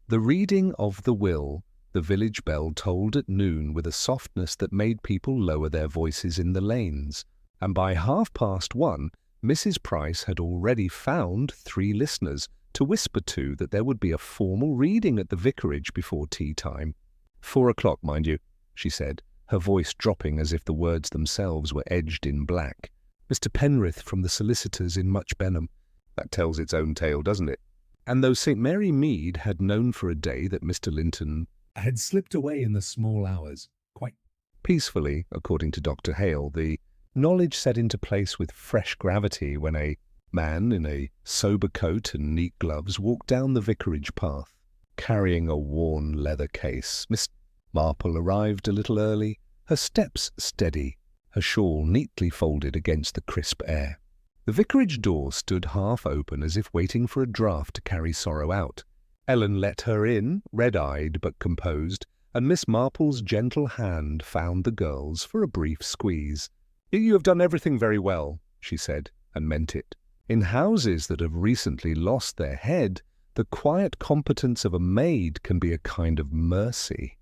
The reading of the will, the village bell tolled at noon with a softness that made people lower their voices in the lanes, and by 1:30, Mrs. Price had already found 3 listeners to whisper to that there would be a formal reading at the vicarage before tea time. 4 o'clock, mind you, she said, her voice dropping as if the words themselves were edged in black. Mr. Penrith from the solicitors in Much Benham. That tells its own tale, doesn't it? And though St. Mary Mead had known for a day that Mr. Linton had slipped away in the small hours, quite peacefully, according to Dr. Hale, the knowledge set into place with fresh gravity when a man in a sober coat and neat gloves walked down the vicarage path, carrying a worn leather case. Miss Marple arrived a little early, her steps steady, her shawl neatly folded against the crisp air. The vicarage door stood half open as if waiting for a draught to carry sorrow out. Ellen let her in, red-eyed but composed, and Miss Marple's gentle hand found the girl's for a brief squeeze. "You have done everything very well," she said, and meant it. In houses that have recently lost their head, The quiet competence of a maid can be a kind of mercy.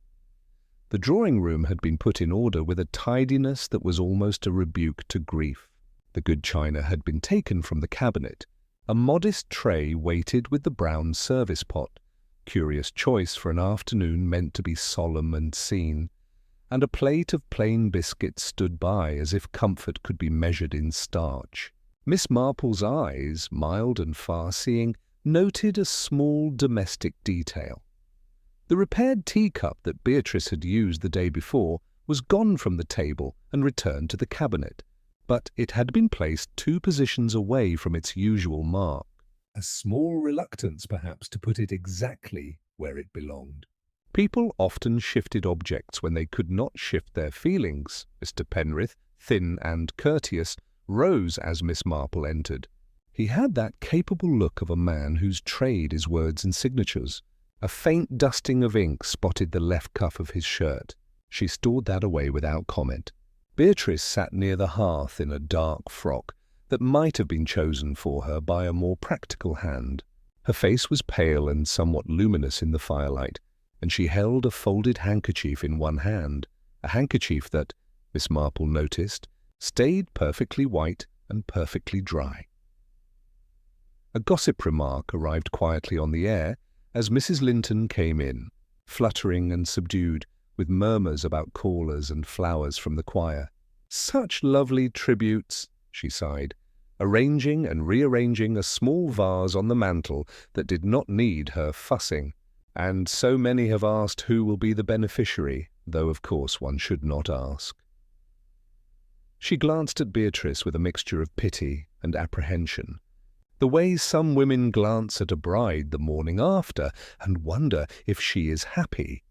The drawing-room had been put in order with a tidiness that was almost a rebuke to grief. The good china had been taken from the cabinet. A modest tray waited with the brown service pot, curious choice for an afternoon meant to be solemn and seen, and a plate of plain biscuits stood by as if comfort could be measured in starch. Miss Marple's eyes, mild and far-seeing, noted a small domestic detail. The repaired teacup that Beatrice had used the day before was gone from the table and returned to the cabinet, but it had been placed 2 positions away from its usual mark. A small reluctance, perhaps, to put it exactly where it belonged. People often shifted objects when they could not shift their feelings. Mr. Penrith, thin and courteous, rose as Miss Marple entered. He had that capable look of a man whose trade is words and signatures. A faint dusting of ink spotted the left cuff of his shirt. She stored that away without comment. Beatrice sat near the hearth in a dark frock that might have been chosen for her by a more practical hand. Her face was pale and somewhat luminous in the firelight, and she held a folded handkerchief in one hand, a handkerchief that, Miss Marple noticed, stayed perfectly white and perfectly dry. A gossip remark arrived quietly on the air as Mrs. Linton came in, fluttering and subdued, with murmurs about callers and flowers from the choir. "Such lovely tributes," she sighed, arranging and rearranging a small vase on the mantel that did not need her fussing. "And so many have asked who will be the beneficiary, though of course one should not ask." She glanced at Beatrice with a mixture of pity and apprehension, the way some women glance at a bride the morning after and wonder if she is happy.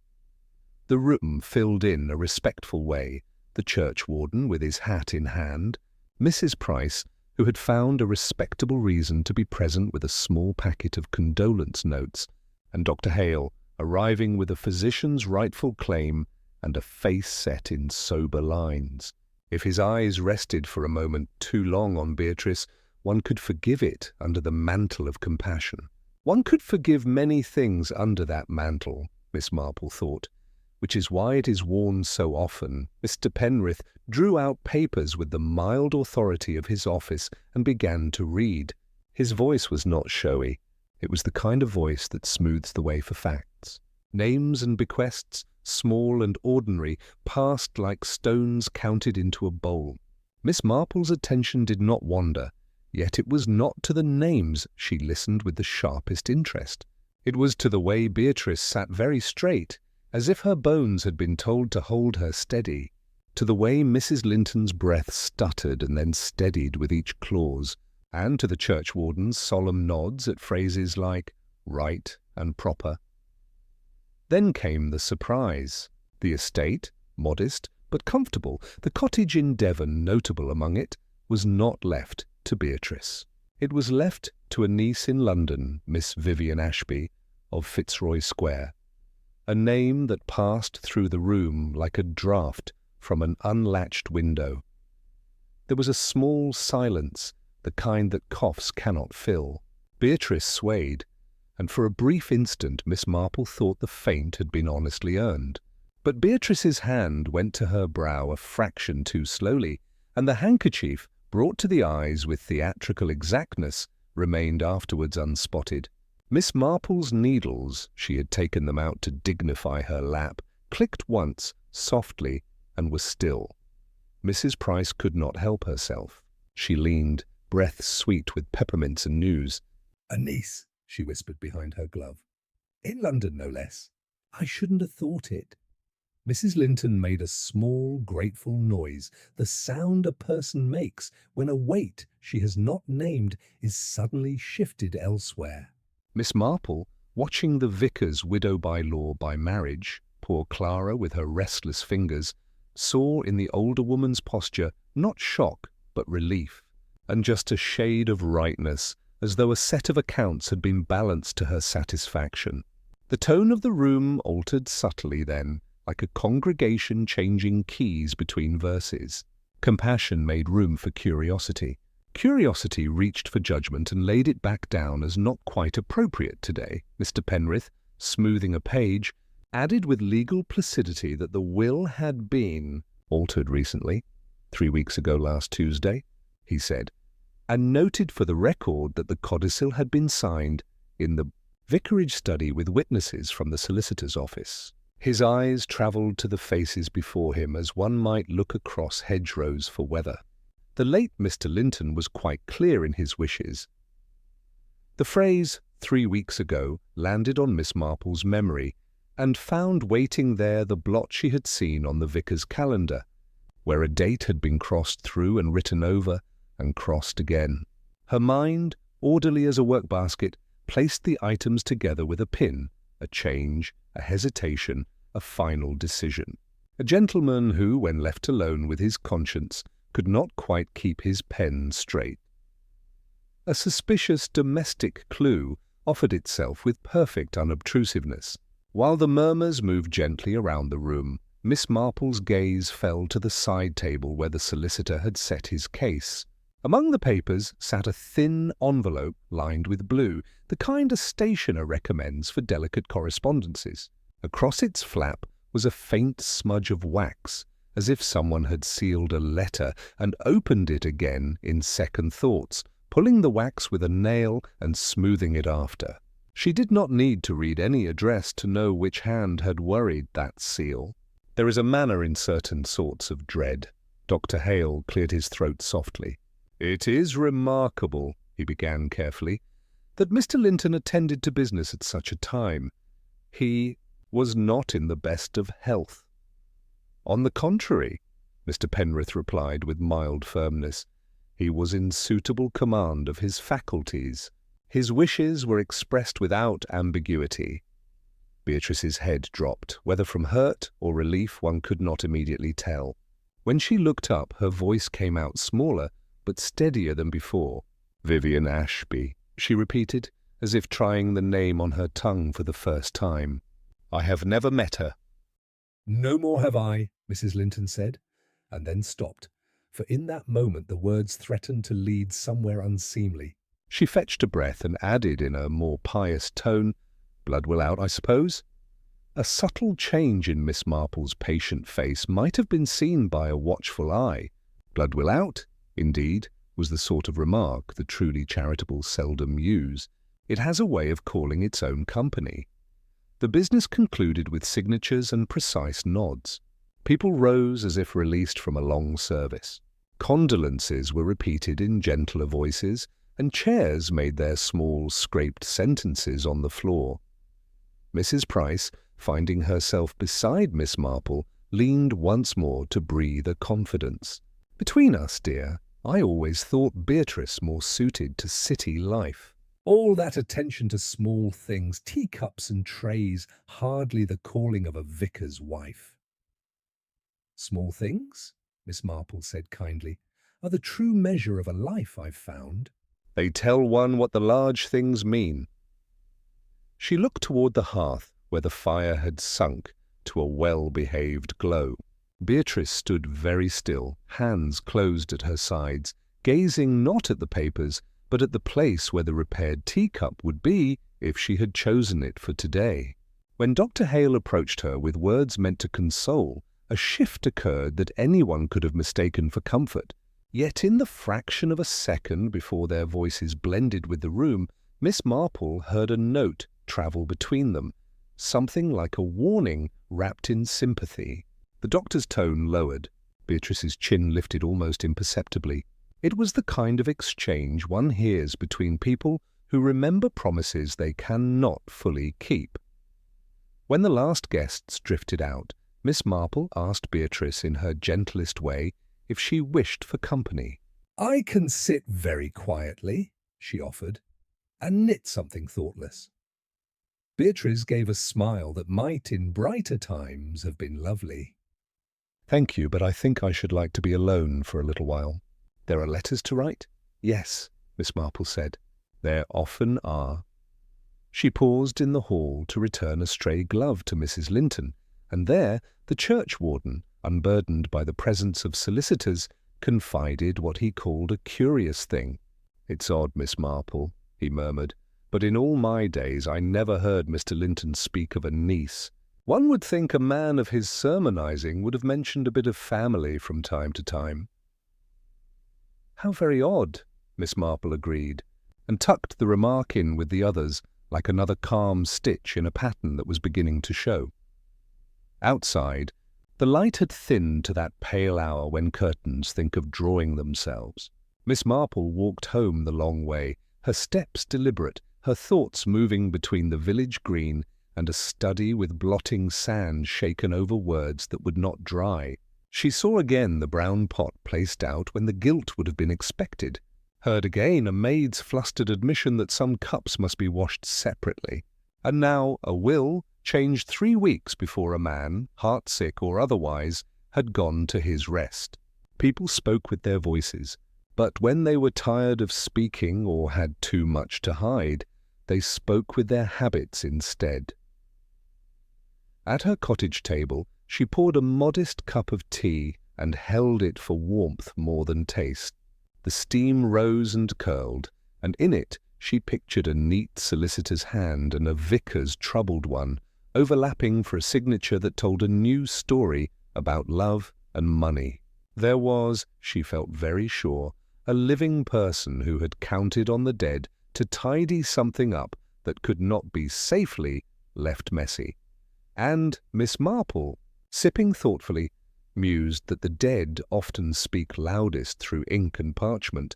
The room filled in a respectful way, the churchwarden with his hat in hand, Mrs. Price, who had found a respectable reason to be present with a small packet of condolence notes, and Dr. Hale, arriving with a physician's rightful claim and a face set in sober lines. If his eyes rested for a moment too long on Beatrice, one could forgive it under the mantle of compassion. One could forgive many things under that mantle, Miss Marple thought, which is why it is worn so often. Mr. Penrith drew out papers with the mild authority of his office and began to read. His voice was not showy. It was the kind of voice that smooths the way for facts. Names and bequests, small and ordinary, passed like stones counted into a bowl. Miss Marple's attention did not wander, yet it was not to the names she listened with the sharpest interest. It was to the way Beatrice sat very straight, as if her bones had been told to hold her steady, to the way Mrs. Linton's breath stuttered and then steadied with each clause, and to the churchwarden's solemn nods at phrases like right and proper. Then came the surprise. The estate, modest but comfortable, the cottage in Devon notable among it, was not left to Beatrice. It was left to a niece in London, Miss Vivian Ashby, of Fitzroy Square, a name that passed through the room like a draught from an unlatched window. There was a small silence, the kind that coughs cannot fill. Beatrice swayed, and for a brief instant Miss Marple thought the feint had been honestly earned. But Beatrice's hand went to her brow a fraction too slowly, and the handkerchief, brought to the eyes with theatrical exactness, remained afterwards unspotted. Miss Marple's needles, she had taken them out to dignify her lap, clicked once, softly, and were still. Mrs. Price could not help herself. She leaned, breath sweet with peppermints and news. "A niece," she whispered behind her glove. "In London, no less. I shouldn't have thought it." Mrs. Linton made a small, grateful noise, the sound a person makes when a weight she has not named is suddenly shifted elsewhere. Miss Marple, watching the vicar's widow by law by marriage, poor Clara with her restless fingers, saw in the older woman's posture not shock but relief, and just a shade of rightness, as though a set of accounts had been balanced to her satisfaction. The tone of the room altered subtly then, like a congregation changing keys between verses. Compassion made room for curiosity. Curiosity reached for judgment and laid it back down as not quite appropriate today. Mr. Penrith, smoothing a page, added with legal placidity that the will had been altered recently, 3 weeks ago last Tuesday, he said, and noted for the record that the codicil had been signed in the vicarage study with witnesses from the solicitor's office. His eyes travelled to the faces before him as one might look across hedgerows for weather. The late Mr. Linton was quite clear in his wishes. The phrase 3 weeks ago landed on Miss Marple's memory and found waiting there the blot she had seen on the vicar's calendar, where a date had been crossed through and written over and crossed again. Her mind, orderly as a workbasket, placed the items together with a pin, a change, a hesitation, a final decision. A gentleman who, when left alone with his conscience, could not quite keep his pen straight. A suspicious domestic clue offered itself with perfect unobtrusiveness. While the murmurs moved gently around the room, Miss Marple's gaze fell to the side table where the solicitor had set his case. Among the papers sat a thin envelope lined with blue, the kind a stationer recommends for delicate correspondences. Across its flap was a faint smudge of wax, as if someone had sealed a letter and opened it again in second thoughts, pulling the wax with a nail and smoothing it after. She did not need to read any address to know which hand had worried that seal. There is a manner in certain sorts of dread. Dr. Hale cleared his throat softly. "It is remarkable," he began carefully, "that Mr. Linton attended to business at such a time. He was not in the best of health." "On the contrary," Mr. Penrith replied with mild firmness, "he was in suitable command of his faculties. His wishes were expressed without ambiguity." Beatrice's head dropped, whether from hurt or relief one could not immediately tell. When she looked up, her voice came out smaller, but steadier than before. "Vivian Ashby," she repeated, as if trying the name on her tongue for the first time. "I have never met her." "No more have I," Mrs. Linton said, and then stopped, for in that moment the words threatened to lead somewhere unseemly. She fetched a breath and added in a more pious tone, "Blood will out, I suppose?" A subtle change in Miss Marple's patient face might have been seen by a watchful eye. Blood will out, indeed, was the sort of remark the truly charitable seldom use. It has a way of calling its own company. The business concluded with signatures and precise nods. People rose as if released from a long service. Condolences were repeated in gentler voices, and chairs made their small, scraped sentences on the floor. Mrs. Price, finding herself beside Miss Marple, leaned once more to breathe a confidence. "Between us, dear, I always thought Beatrice more suited to city life." All that attention to small things, teacups and trays, hardly the calling of a vicar's wife. "Small things," Miss Marple said kindly, "are the true measure of a life, I've found." "They tell one what the large things mean." She looked toward the hearth, where the fire had sunk to a well-behaved glow. Beatrice stood very still, hands closed at her sides, gazing not at the papers, but at the place where the repaired teacup would be if she had chosen it for today. When Dr. Hale approached her with words meant to console, a shift occurred that anyone could have mistaken for comfort. Yet in the fraction of a second before their voices blended with the room, Miss Marple heard a note travel between them, something like a warning wrapped in sympathy. The doctor's tone lowered. Beatrice's chin lifted almost imperceptibly. It was the kind of exchange one hears between people who remember promises they cannot fully keep. When the last guests drifted out, Miss Marple asked Beatrice in her gentlest way if she wished for company. "I can sit very quietly," she offered, "and knit something thoughtless." Beatrice gave a smile that might in brighter times have been lovely. "Thank you, but I think I should like to be alone for a little while." "There are letters to write?" "Yes," Miss Marple said. "There often are." She paused in the hall to return a stray glove to Mrs. Linton, and there the churchwarden, unburdened by the presence of solicitors, confided what he called a curious thing. "It's odd, Miss Marple," he murmured, "but in all my days I never heard Mr. Linton speak of a niece. One would think a man of his sermonizing would have mentioned a bit of family from time to time." "How very odd," Miss Marple agreed, and tucked the remark in with the others like another calm stitch in a pattern that was beginning to show. Outside, the light had thinned to that pale hour when curtains think of drawing themselves. Miss Marple walked home the long way, her steps deliberate, her thoughts moving between the village green and a study with blotting sand shaken over words that would not dry. She saw again the brown pot placed out when the gilt would have been expected, heard again a maid's flustered admission that some cups must be washed separately, and now a will changed 3 weeks before a man, heartsick or otherwise, had gone to his rest. People spoke with their voices, but when they were tired of speaking or had too much to hide, they spoke with their habits instead. At her cottage table, she poured a modest cup of tea and held it for warmth more than taste. The steam rose and curled, and in it she pictured a neat solicitor's hand and a vicar's troubled one, overlapping for a signature that told a new story about love and money. There was, she felt very sure, a living person who had counted on the dead to tidy something up that could not be safely left messy. And Miss Marple, sipping thoughtfully, mused that the dead often speak loudest through ink and parchment,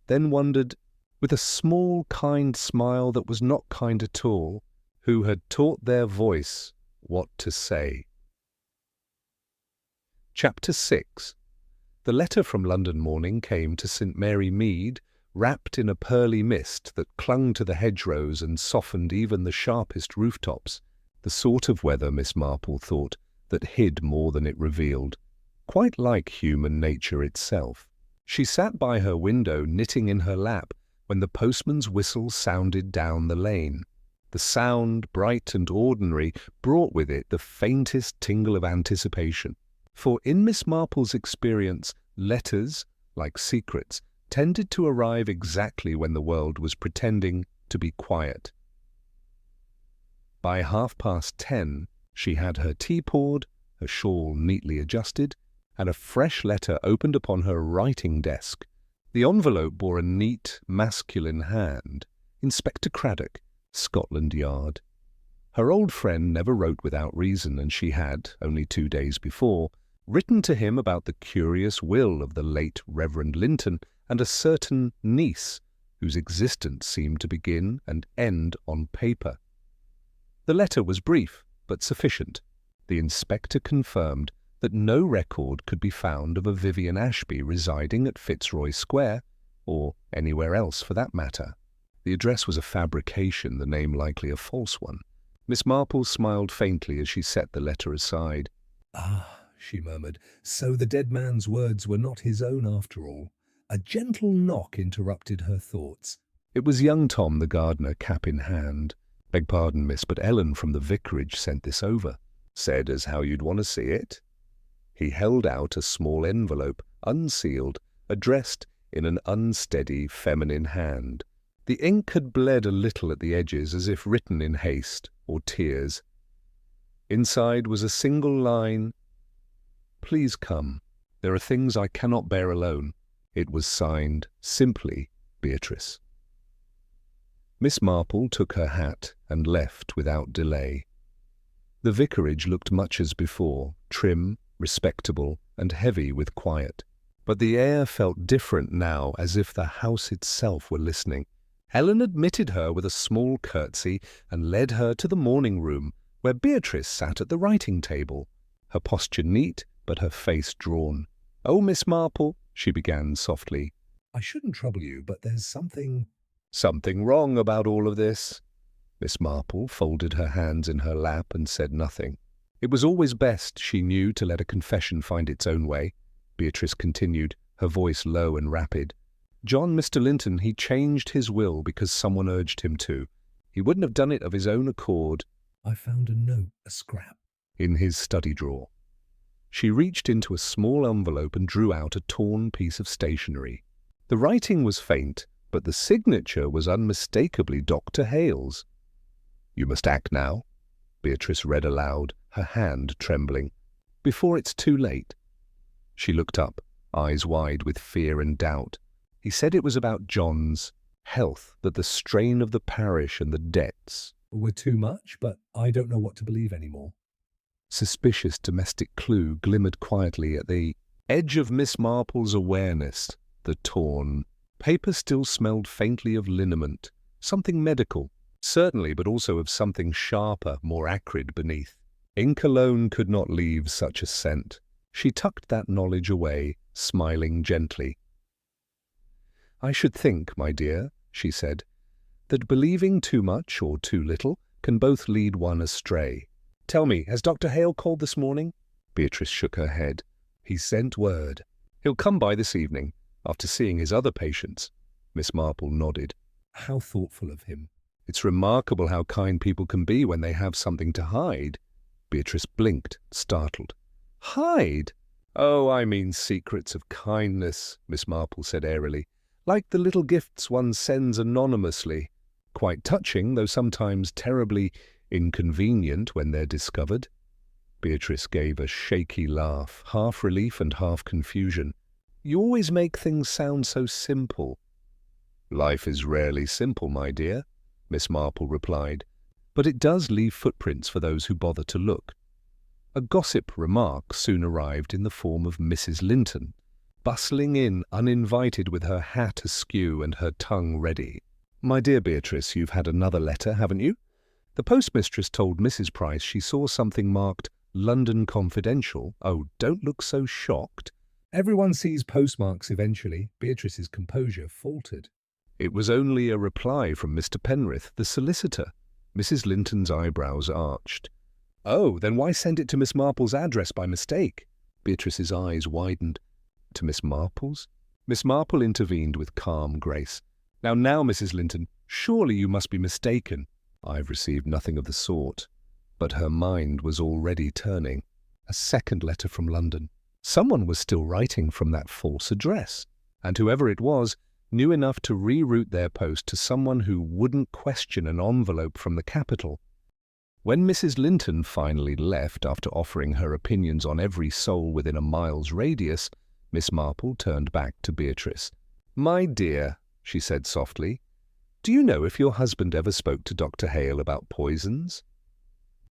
then wondered, with a small, kind smile that was not kind at all, who had taught their voice what to say. Chapter 6. The letter from London morning came to St. Mary Mead, wrapped in a pearly mist that clung to the hedgerows and softened even the sharpest rooftops, the sort of weather, Miss Marple thought, that hid more than it revealed, quite like human nature itself. She sat by her window knitting in her lap when the postman's whistle sounded down the lane. The sound, bright and ordinary, brought with it the faintest tingle of anticipation. For in Miss Marple's experience, letters, like secrets, tended to arrive exactly when the world was pretending to be quiet. By 10:30, she had her tea poured, her shawl neatly adjusted, and a fresh letter opened upon her writing desk. The envelope bore a neat, masculine hand, Inspector Craddock, Scotland Yard. Her old friend never wrote without reason, and she had, only 2 days before, written to him about the curious will of the late Reverend Linton and a certain niece whose existence seemed to begin and end on paper. The letter was brief, but sufficient. The inspector confirmed that no record could be found of a Vivian Ashby residing at Fitzroy Square, or anywhere else for that matter. The address was a fabrication, the name likely a false one. Miss Marple smiled faintly as she set the letter aside. "Ah," she murmured, "so the dead man's words were not his own after all." A gentle knock interrupted her thoughts. It was young Tom the gardener, cap in hand. "Beg pardon, miss, but Ellen from the vicarage sent this over. Said as how you'd want to see it." He held out a small envelope, unsealed, addressed in an unsteady feminine hand. The ink had bled a little at the edges as if written in haste or tears. Inside was a single line, "Please come. There are things I cannot bear alone." It was signed simply Beatrice. Miss Marple took her hat and left without delay. The vicarage looked much as before, trim, respectable, and heavy with quiet. But the air felt different now, as if the house itself were listening. Ellen admitted her with a small curtsy and led her to the morning room, where Beatrice sat at the writing table, her posture neat but her face drawn. "Oh, Miss Marple," she began softly. "I shouldn't trouble you, but there's something—" "Something wrong about all of this?" Miss Marple folded her hands in her lap and said nothing. It was always best, she knew, to let a confession find its own way. Beatrice continued, her voice low and rapid. "John, Mr. Linton, he changed his will because someone urged him to. He wouldn't have done it of his own accord." "I found a note, a scrap." "In his study drawer." She reached into a small envelope and drew out a torn piece of stationery. The writing was faint, but the signature was unmistakably Dr. Hale's. "You must act now," Beatrice read aloud, her hand trembling. "Before it's too late." She looked up, eyes wide with fear and doubt. He said it was about John's health, that the strain of the parish and the debts Were too much, but I don't know what to believe anymore. Suspicious domestic clue glimmered quietly at the edge of Miss Marple's awareness. The torn paper still smelled faintly of liniment, something medical, certainly, but also of something sharper, more acrid beneath. Ink alone could not leave such a scent. She tucked that knowledge away, smiling gently. "I should think, my dear," she said, "that believing too much or too little can both lead one astray. Tell me, has Dr. Hale called this morning?" Beatrice shook her head. "He sent word. He'll come by this evening, after seeing his other patients." Miss Marple nodded. How thoughtful of him. "It's remarkable how kind people can be when they have something to hide." Beatrice blinked, startled. "Hide? Oh, I mean secrets of kindness," Miss Marple said airily. "Like the little gifts one sends anonymously. Quite touching, though sometimes terribly inconvenient when they're discovered." Beatrice gave a shaky laugh, half relief and half confusion. "You always make things sound so simple." "Life is rarely simple, my dear," Miss Marple replied, "but it does leave footprints for those who bother to look." A gossip remark soon arrived in the form of Mrs. Linton, bustling in uninvited with her hat askew and her tongue ready. "My dear Beatrice, you've had another letter, haven't you? The postmistress told Mrs. Price she saw something marked London Confidential. Oh, don't look so shocked." Everyone sees postmarks eventually. Beatrice's composure faltered. "It was only a reply from Mr. Penrith, the solicitor." Mrs. Linton's eyebrows arched. "Oh, then why send it to Miss Marple's address by mistake?" Beatrice's eyes widened. "To Miss Marple's?" Miss Marple intervened with calm grace. Now, Mrs. Linton, surely you must be mistaken." "I've received nothing of the sort." But her mind was already turning. A second letter from London. Someone was still writing from that false address, and whoever it was knew enough to reroute their post to someone who wouldn't question an envelope from the capital. When Mrs. Linton finally left after offering her opinions on every soul within a mile's radius, Miss Marple turned back to Beatrice. "My dear," she said softly, "do you know if your husband ever spoke to Dr. Hale about poisons?"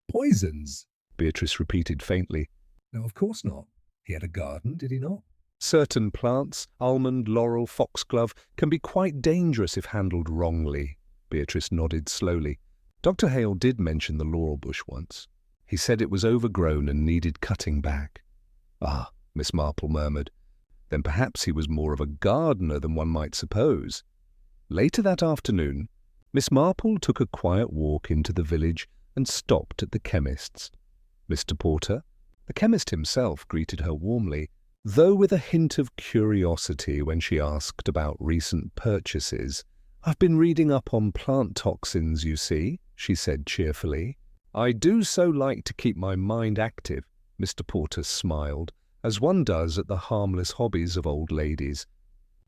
Poisons? Beatrice repeated faintly. No, of course not. He had a garden, did he not? "Certain plants, almond, laurel, foxglove, can be quite dangerous if handled wrongly." Beatrice nodded slowly. "Dr. Hale did mention the laurel bush once. He said it was overgrown and needed cutting back." "Ah," Miss Marple murmured. "Then perhaps he was more of a gardener than one might suppose." Later that afternoon, Miss Marple took a quiet walk into the village and stopped at the chemist's. Mr. Porter, the chemist himself, greeted her warmly, though with a hint of curiosity when she asked about recent purchases. "I've been reading up on plant toxins, you see," she said cheerfully. "I do so like to keep my mind active," Mr. Porter smiled, as one does at the harmless hobbies of old ladies.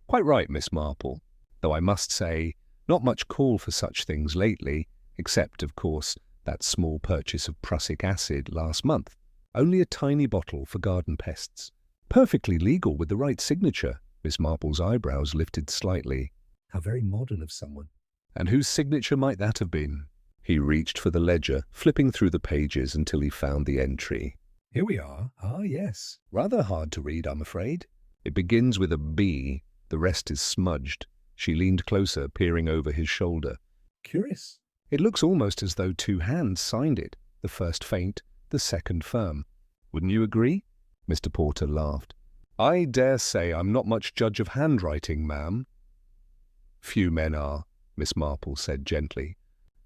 "Quite right, Miss Marple, though I must say, not much call for such things lately, except, of course, that small purchase of prussic acid last month. Only a tiny bottle for garden pests. Perfectly legal with the right signature." Miss Marple's eyebrows lifted slightly. How very modern of someone. "And whose signature might that have been?" He reached for the ledger, flipping through the pages until he found the entry. Here we are. Ah, yes. "Rather hard to read, I'm afraid. It begins with a B. The rest is smudged." She leaned closer, peering over his shoulder. Curious. "It looks almost as though two hands signed it, the first faint, the second firm. Wouldn't you agree?" Mr. Porter laughed. "I dare say I'm not much judge of handwriting, ma'am." "Few men are," Miss Marple said gently.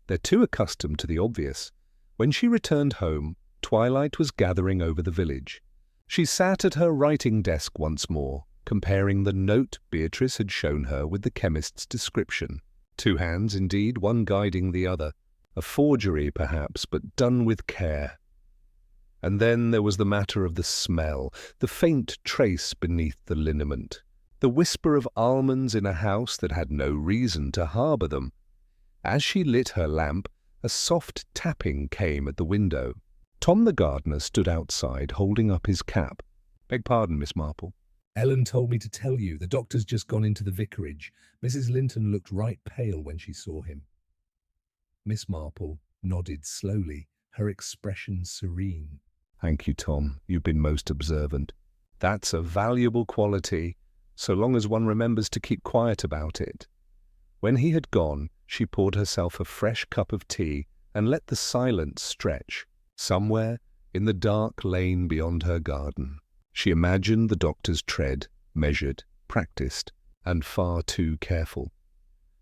"They're too accustomed to the obvious." When she returned home, twilight was gathering over the village. She sat at her writing desk once more, comparing the note Beatrice had shown her with the chemist's description. Two hands, indeed, one guiding the other. A forgery, perhaps, but done with care. And then there was the matter of the smell, the faint trace beneath the liniment, the whisper of almonds in a house that had no reason to harbour them. As she lit her lamp, a soft tapping came at the window. Tom the gardener stood outside, holding up his cap. "Beg pardon, Miss Marple." Ellen told me to tell you, the doctor's just gone into the vicarage. Mrs. Linton looked right pale when she saw him. Miss Marple nodded slowly, her expression serene. "Thank you, Tom. You've been most observant. That's a valuable quality, so long as one remembers to keep quiet about it." When he had gone, she poured herself a fresh cup of tea and let the silence stretch. Somewhere, in the dark lane beyond her garden, she imagined the doctor's tread, measured, practiced, and far too careful.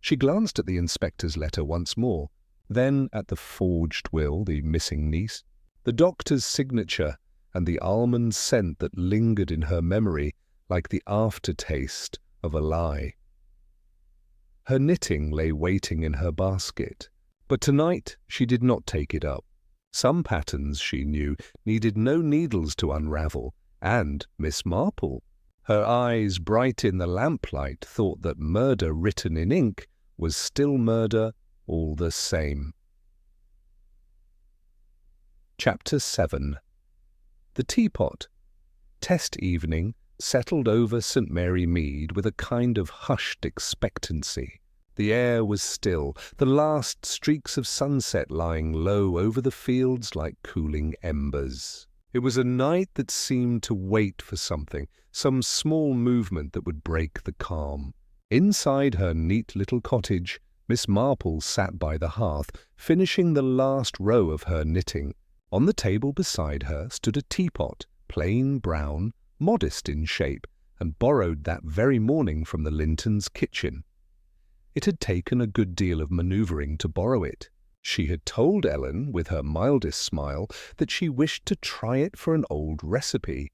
She glanced at the inspector's letter once more, then at the forged will, the missing niece, the doctor's signature, and the almond scent that lingered in her memory like the aftertaste of a lie. Her knitting lay waiting in her basket, but tonight she did not take it up. Some patterns, she knew, needed no needles to unravel, and Miss Marple, her eyes bright in the lamplight, thought that murder written in ink was still murder all the same. Chapter 7. The teapot. Test evening settled over St. Mary Mead with a kind of hushed expectancy. The air was still, the last streaks of sunset lying low over the fields like cooling embers. It was a night that seemed to wait for something, some small movement that would break the calm. Inside her neat little cottage, Miss Marple sat by the hearth, finishing the last row of her knitting. On the table beside her stood a teapot, plain brown, modest in shape, and borrowed that very morning from the Lintons' kitchen. It had taken a good deal of manoeuvring to borrow it. She had told Ellen, with her mildest smile, that she wished to try it for an old recipe.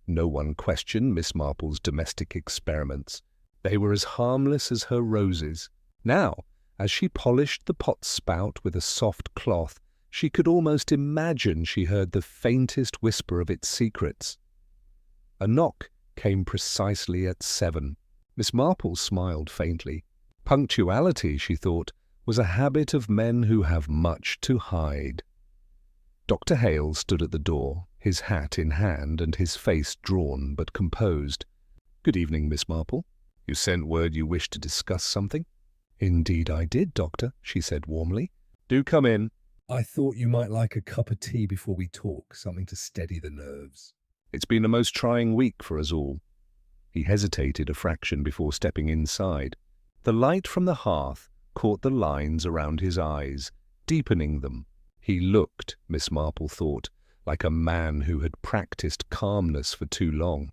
No one questioned Miss Marple's domestic experiments. They were as harmless as her roses. Now, as she polished the pot spout with a soft cloth, she could almost imagine she heard the faintest whisper of its secrets. A knock came precisely at 7. Miss Marple smiled faintly. Punctuality, she thought, was a habit of men who have much to hide. Dr. Hale stood at the door, his hat in hand and his face drawn but composed. "Good evening, Miss Marple. You sent word you wished to discuss something?" "Indeed I did, Doctor," she said warmly. "Do come in." I thought you might like a cup of tea before we talk, something to steady the nerves. "It's been a most trying week for us all." He hesitated a fraction before stepping inside. The light from the hearth caught the lines around his eyes, deepening them. He looked, Miss Marple thought, like a man who had practiced calmness for too long.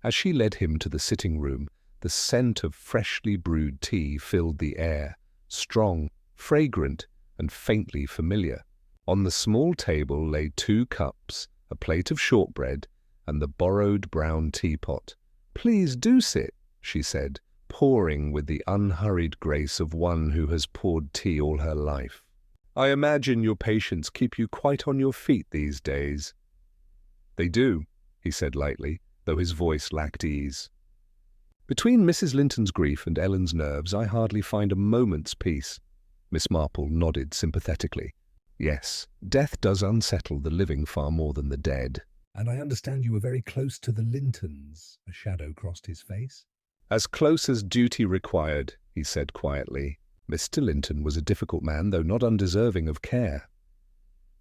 As she led him to the sitting room, the scent of freshly brewed tea filled the air, strong, fragrant, and faintly familiar. On the small table lay 2 cups, a plate of shortbread, and the borrowed brown teapot. "Please do sit," she said, pouring with the unhurried grace of one who has poured tea all her life. "I imagine your patients keep you quite on your feet these days." "They do," he said lightly, though his voice lacked ease. "Between Mrs. Linton's grief and Ellen's nerves, I hardly find a moment's peace." Miss Marple nodded sympathetically. "Yes, death does unsettle the living far more than the dead." "And I understand you were very close to the Lintons." A shadow crossed his face. "As close as duty required," he said quietly. Mr. Linton was a difficult man, though not undeserving of care.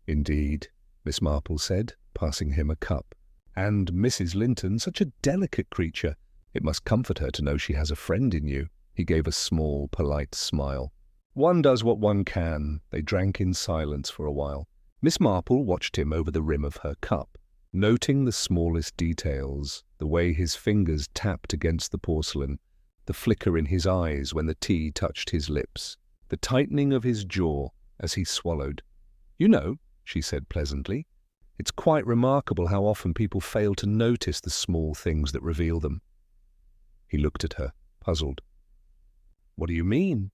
"Indeed," Miss Marple said, passing him a cup. "And Mrs. Linton, such a delicate creature. It must comfort her to know she has a friend in you." He gave a small, polite smile. "One does what one can." They drank in silence for a while. Miss Marple watched him over the rim of her cup, noting the smallest details, the way his fingers tapped against the porcelain, the flicker in his eyes when the tea touched his lips, the tightening of his jaw as he swallowed. "You know," she said pleasantly, "it's quite remarkable how often people fail to notice the small things that reveal them." He looked at her, puzzled. "What do you mean?"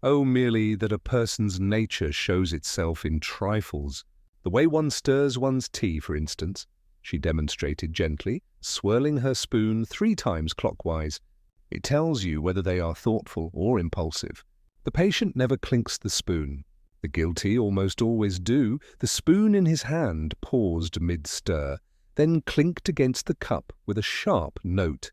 "Oh, merely that a person's nature shows itself in trifles, The way one stirs one's tea, for instance, she demonstrated gently, swirling her spoon 3 times clockwise. It tells you whether they are thoughtful or impulsive. The patient never clinks the spoon. The guilty almost always do. The spoon in his hand paused mid-stir, then clinked against the cup with a sharp note.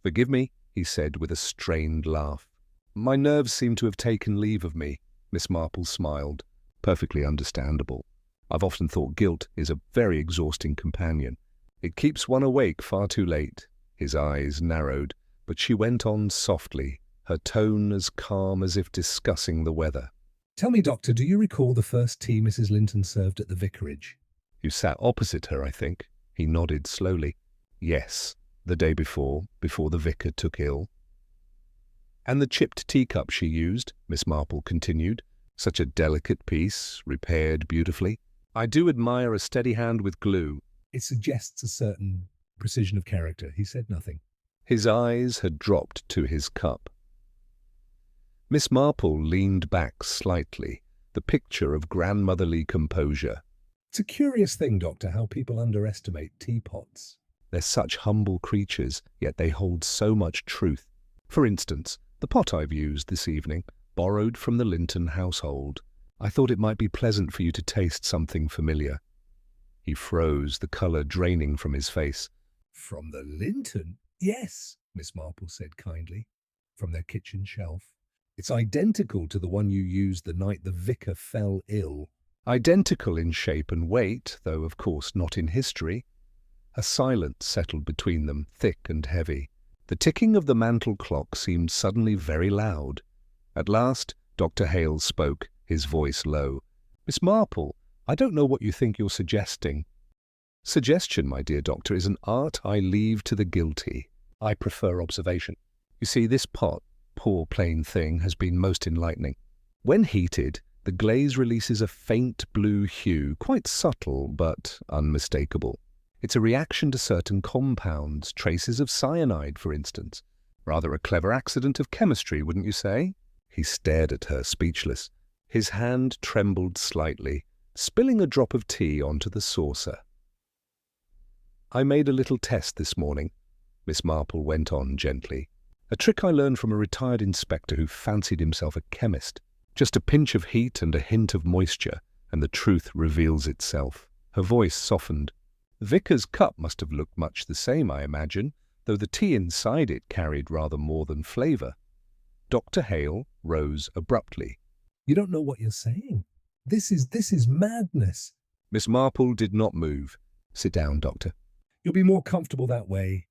"Forgive me," he said with a strained laugh. "My nerves seem to have taken leave of me." Miss Marple smiled. "Perfectly understandable. I've often thought guilt is a very exhausting companion. It keeps one awake far too late." His eyes narrowed, but she went on softly, her tone as calm as if discussing the weather. "Tell me, Doctor, do you recall the first tea Mrs. Linton served at the vicarage?" "You sat opposite her, I think." He nodded slowly. "Yes, the day before the vicar took ill." "And the chipped teacup she used," Miss Marple continued. "Such a delicate piece, repaired beautifully. I do admire a steady hand with glue." "It suggests a certain precision of character." He said nothing. His eyes had dropped to his cup. Miss Marple leaned back slightly, the picture of grandmotherly composure. "It's a curious thing, Doctor, how people underestimate teapots." They're such humble creatures, yet they hold so much truth. For instance, the pot I've used this evening, borrowed from the Linton household. I thought it might be pleasant for you to taste something familiar." He froze, the colour draining from his face. "From the Linton?" "Yes," Miss Marple said kindly, "from their kitchen shelf. It's identical to the one you used the night the vicar fell ill." Identical in shape and weight, though of course not in history. A silence settled between them, thick and heavy. The ticking of the mantel clock seemed suddenly very loud. At last, Dr. Hale spoke, his voice low. "Miss Marple, I don't know what you think you're suggesting." "Suggestion, my dear doctor, is an art I leave to the guilty. I prefer observation. You see, this pot, poor plain thing, has been most enlightening. When heated, the glaze releases a faint blue hue, quite subtle but unmistakable. It's a reaction to certain compounds, traces of cyanide, for instance. Rather a clever accident of chemistry, wouldn't you say?" He stared at her, speechless. His hand trembled slightly, spilling a drop of tea onto the saucer. "I made a little test this morning," Miss Marple went on gently. "A trick I learned from a retired inspector who fancied himself a chemist. Just a pinch of heat and a hint of moisture, and the truth reveals itself." Her voice softened. "The vicar's cup must have looked much the same, I imagine, though the tea inside it carried rather more than flavour." Dr. Hale rose abruptly. "You don't know what you're saying. This is madness." Miss Marple did not move. "Sit down, doctor." "You'll be more comfortable that way."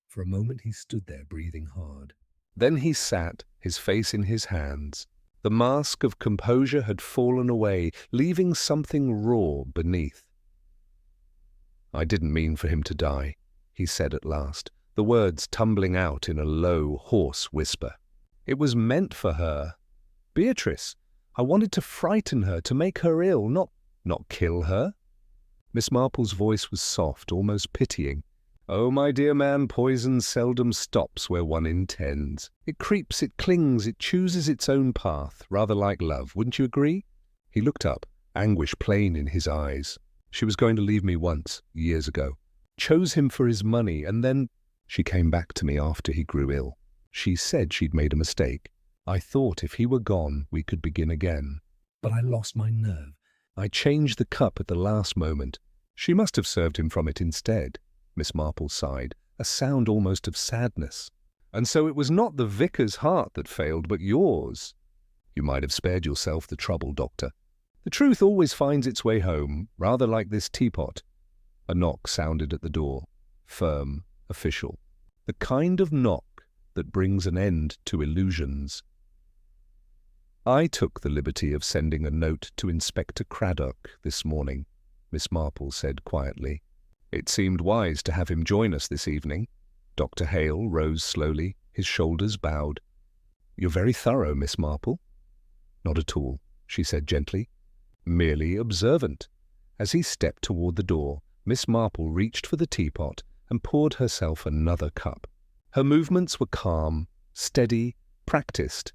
For a moment he stood there, breathing hard. Then he sat, his face in his hands. The mask of composure had fallen away, leaving something raw beneath. "I didn't mean for him to die," he said at last, the words tumbling out in a low, hoarse whisper. "It was meant for her. Beatrice, I wanted to frighten her, to make her ill, not kill her." Miss Marple's voice was soft, almost pitying. "Oh, my dear man, poison seldom stops where one intends. It creeps, it clings, it chooses its own path, rather like love, wouldn't you agree?" He looked up, anguish plain in his eyes. "She was going to leave me once, years ago. Chose him for his money, and then she came back to me after he grew ill. She said she'd made a mistake. I thought if he were gone, we could begin again. But I lost my nerve. I changed the cup at the last moment. She must have served him from it instead." Miss Marple sighed, a sound almost of sadness. "And so it was not the vicar's heart that failed, but yours. You might have spared yourself the trouble, doctor. The truth always finds its way home, rather like this teapot." A knock sounded at the door, firm, official. The kind of knock that brings an end to illusions. "I took the liberty of sending a note to Inspector Craddock this morning," Miss Marple said quietly. "It seemed wise to have him join us this evening." Dr. Hale rose slowly, his shoulders bowed. "You're very thorough, Miss Marple." "Not at all," she said gently. "Merely observant." As he stepped toward the door, Miss Marple reached for the teapot and poured herself another cup. Her movements were calm, steady, practiced.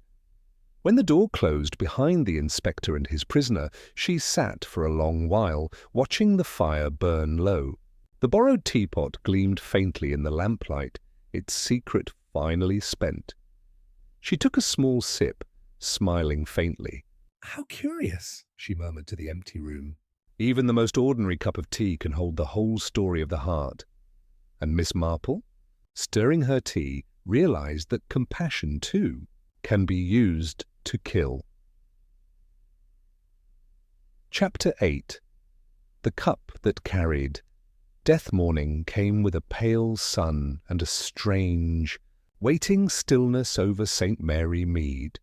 When the door closed behind the inspector and his prisoner, she sat for a long while, watching the fire burn low. The borrowed teapot gleamed faintly in the lamplight, its secret finally spent. She took a small sip, smiling faintly. "How curious," she murmured to the empty room. Even the most ordinary cup of tea can hold the whole story of the heart. And Miss Marple, stirring her tea, realized that compassion, too, can be used to kill. Chapter 8. The Cup That Carried. Death morning came with a pale sun and a strange, waiting stillness over St. Mary Mead.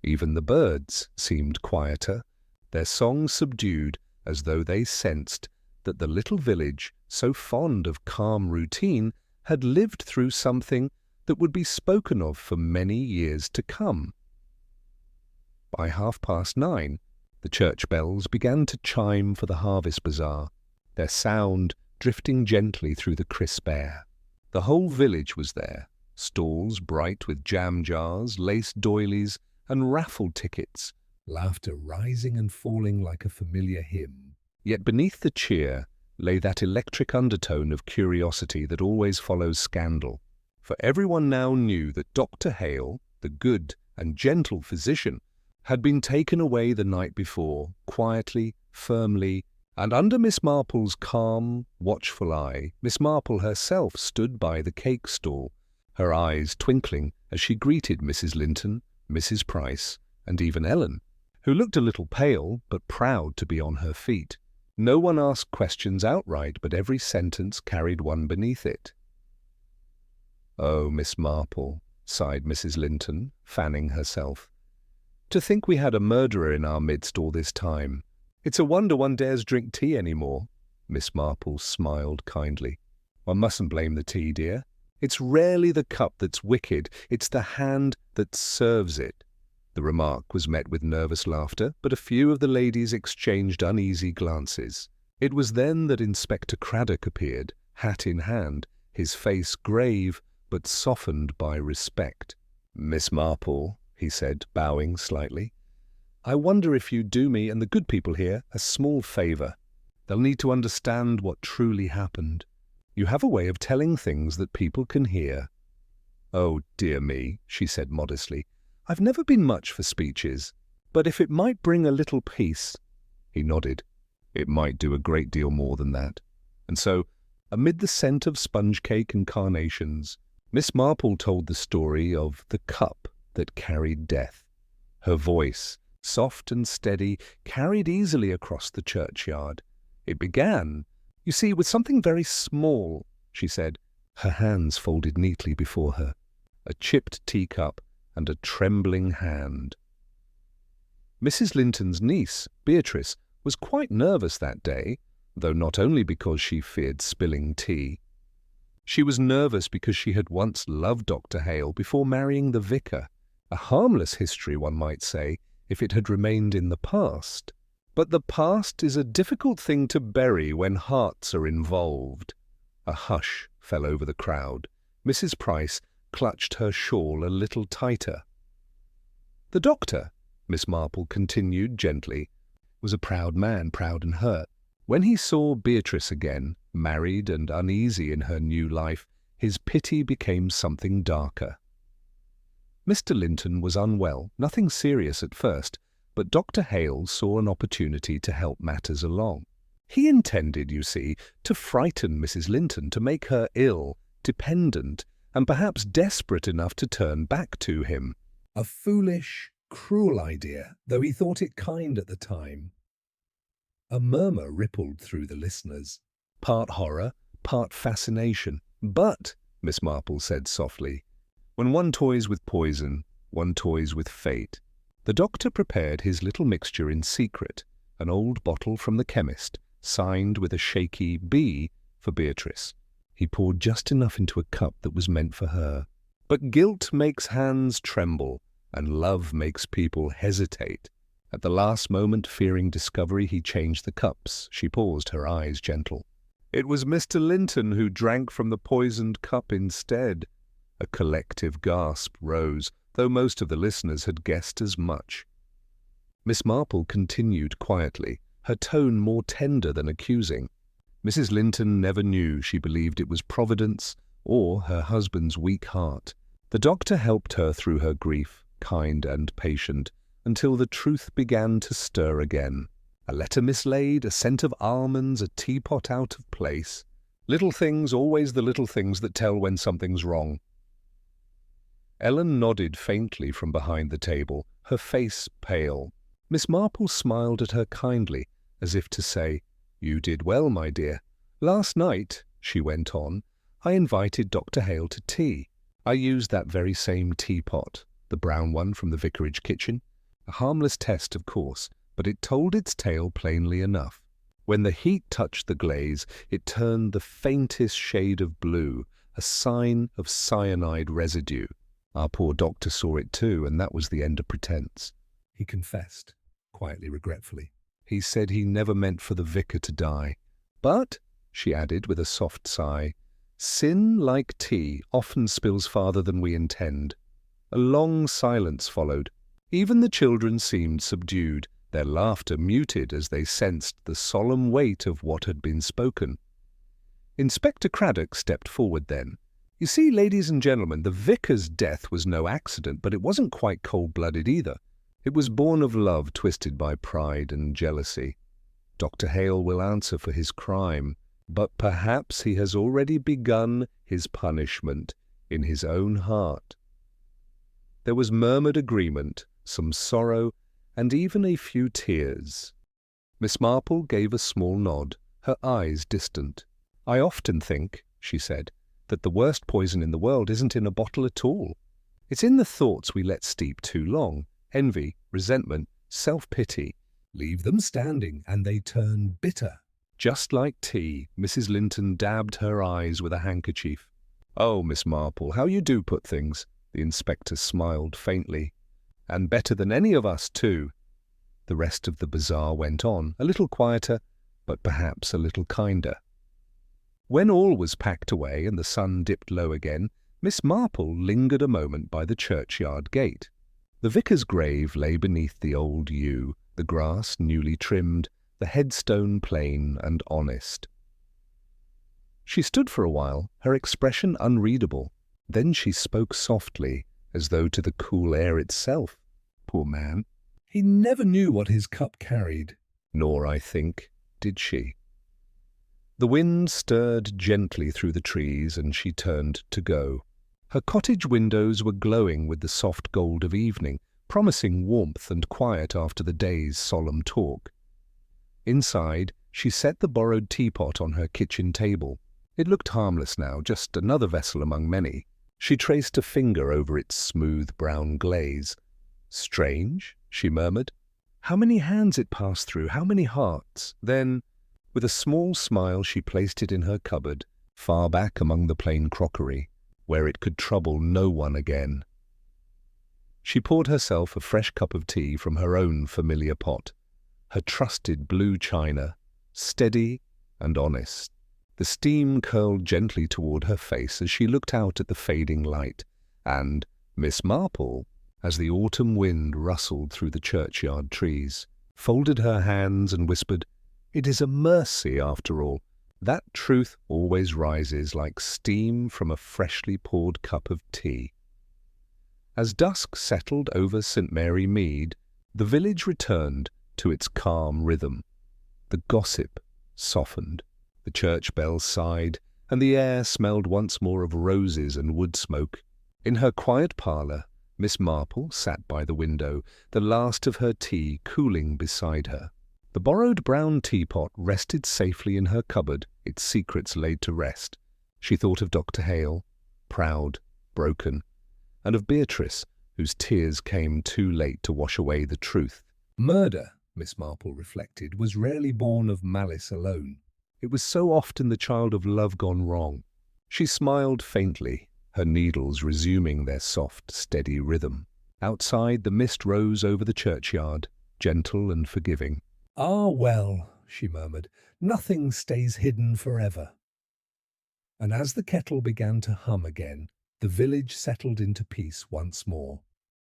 Even the birds seemed quieter, their song subdued, as though they sensed that the little village, so fond of calm routine, had lived through something that would be spoken of for many years to come. By 9:30, the church bells began to chime for the harvest bazaar, their sound drifting gently through the crisp air. The whole village was there, stalls bright with jam jars, lace doilies, and raffle tickets, Laughter rising and falling like a familiar hymn. Yet beneath the cheer lay that electric undertone of curiosity that always follows scandal. For everyone now knew that Dr. Hale, the good and gentle physician, had been taken away the night before, quietly, firmly, and under Miss Marple's calm, watchful eye. Miss Marple herself stood by the cake stall, her eyes twinkling as she greeted Mrs. Linton, Mrs. Price, and even Ellen, who looked a little pale but proud to be on her feet. No one asked questions outright, but every sentence carried one beneath it. "Oh, Miss Marple," sighed Mrs. Linton, fanning herself. "To think we had a murderer in our midst all this time. It's a wonder one dares drink tea any more." Miss Marple smiled kindly. "One mustn't blame the tea, dear. It's rarely the cup that's wicked, it's the hand that serves it." The remark was met with nervous laughter, but a few of the ladies exchanged uneasy glances. It was then that Inspector Craddock appeared, hat in hand, his face grave but softened by respect. "Miss Marple," he said, bowing slightly, "I wonder if you'd do me and the good people here a small favour. They'll need to understand what truly happened. You have a way of telling things that people can hear." "Oh, dear me," she said modestly. "I've never been much for speeches, but if it might bring a little peace—" He nodded. "It might do a great deal more than that." And so, amid the scent of sponge cake and carnations, Miss Marple told the story of the cup that carried death. Her voice, soft and steady, carried easily across the churchyard. "It began, you see, with something very small," she said, her hands folded neatly before her, "a chipped teacup and a trembling hand." Mrs. Linton's niece, Beatrice, was quite nervous that day, though not only because she feared spilling tea. She was nervous because she had once loved Dr. Hale before marrying the vicar, a harmless history, one might say, if it had remained in the past. But the past is a difficult thing to bury when hearts are involved. A hush fell over the crowd. Mrs. Price clutched her shawl a little tighter. "The doctor," Miss Marple continued gently, "was a proud man, proud and hurt. When he saw Beatrice again, married and uneasy in her new life, his pity became something darker. Mr. Linton was unwell, nothing serious at first, but Dr. Hale saw an opportunity to help matters along. He intended, you see, to frighten Mrs. Linton, to make her ill, dependent, and perhaps desperate enough to turn back to him. A foolish, cruel idea, though he thought it kind at the time. A murmur rippled through the listeners. Part horror, part fascination. "But," Miss Marple said softly, "when one toys with poison, one toys with fate." The doctor prepared his little mixture in secret, an old bottle from the chemist, signed with a shaky B for Beatrice. He poured just enough into a cup that was meant for her. But guilt makes hands tremble, and love makes people hesitate. At the last moment, fearing discovery, he changed the cups. She paused, her eyes gentle. It was Mr. Linton who drank from the poisoned cup instead. A collective gasp rose, though most of the listeners had guessed as much. Miss Marple continued quietly, her tone more tender than accusing. Mrs. Linton never knew she believed it was Providence or her husband's weak heart. The doctor helped her through her grief, kind and patient, until the truth began to stir again. A letter mislaid, a scent of almonds, a teapot out of place. Little things, always the little things that tell when something's wrong. Ellen nodded faintly from behind the table, her face pale. Miss Marple smiled at her kindly, as if to say, "You did well, my dear. Last night," she went on, "I invited Dr. Hale to tea. I used that very same teapot, the brown one from the vicarage kitchen. A harmless test, of course, but it told its tale plainly enough. When the heat touched the glaze, it turned the faintest shade of blue, a sign of cyanide residue. Our poor doctor saw it too, and that was the end of pretense," he confessed, quietly regretfully. "He said he never meant for the vicar to die. But," she added with a soft sigh, "sin, like tea, often spills farther than we intend." A long silence followed. Even the children seemed subdued, their laughter muted as they sensed the solemn weight of what had been spoken. Inspector Craddock stepped forward then. "You see, ladies and gentlemen, the vicar's death was no accident, but it wasn't quite cold-blooded either. It was born of love twisted by pride and jealousy. Dr. Hale will answer for his crime, but perhaps he has already begun his punishment in his own heart." There was murmured agreement, some sorrow, and even a few tears. Miss Marple gave a small nod, her eyes distant. "I often think," she said, "that the worst poison in the world isn't in a bottle at all. It's in the thoughts we let steep too long. Envy, resentment, self-pity. Leave them standing, and they turn bitter." Just like tea, Mrs. Linton dabbed her eyes with a handkerchief. "Oh, Miss Marple, how you do put things," the inspector smiled faintly. "And better than any of us, too." The rest of the bazaar went on, a little quieter, but perhaps a little kinder. When all was packed away and the sun dipped low again, Miss Marple lingered a moment by the churchyard gate. The vicar's grave lay beneath the old yew, the grass newly trimmed, the headstone plain and honest. She stood for a while, her expression unreadable. Then she spoke softly, as though to the cool air itself. Poor man. He never knew what his cup carried. Nor, I think, did she. The wind stirred gently through the trees, and she turned to go. Her cottage windows were glowing with the soft gold of evening, promising warmth and quiet after the day's solemn talk. Inside, she set the borrowed teapot on her kitchen table. It looked harmless now, just another vessel among many. She traced a finger over its smooth brown glaze. "Strange," she murmured. "How many hands it passed through, how many hearts." Then, with a small smile, she placed it in her cupboard, far back among the plain crockery, where it could trouble no one again. She poured herself a fresh cup of tea from her own familiar pot, her trusted blue china, steady and honest. The steam curled gently toward her face as she looked out at the fading light, and Miss Marple, as the autumn wind rustled through the churchyard trees, folded her hands and whispered, "It is a mercy, after all. That truth always rises like steam from a freshly poured cup of tea." As dusk settled over St. Mary Mead, the village returned to its calm rhythm. The gossip softened, the church bells sighed, and the air smelled once more of roses and wood smoke. In her quiet parlour, Miss Marple sat by the window, the last of her tea cooling beside her. The borrowed brown teapot rested safely in her cupboard, its secrets laid to rest. She thought of Dr. Hale, proud, broken, and of Beatrice, whose tears came too late to wash away the truth. Murder, Miss Marple reflected, was rarely born of malice alone. It was so often the child of love gone wrong. She smiled faintly, her needles resuming their soft, steady rhythm. Outside, the mist rose over the churchyard, gentle and forgiving. "Ah, well," she murmured, "nothing stays hidden forever." And as the kettle began to hum again, the village settled into peace once more.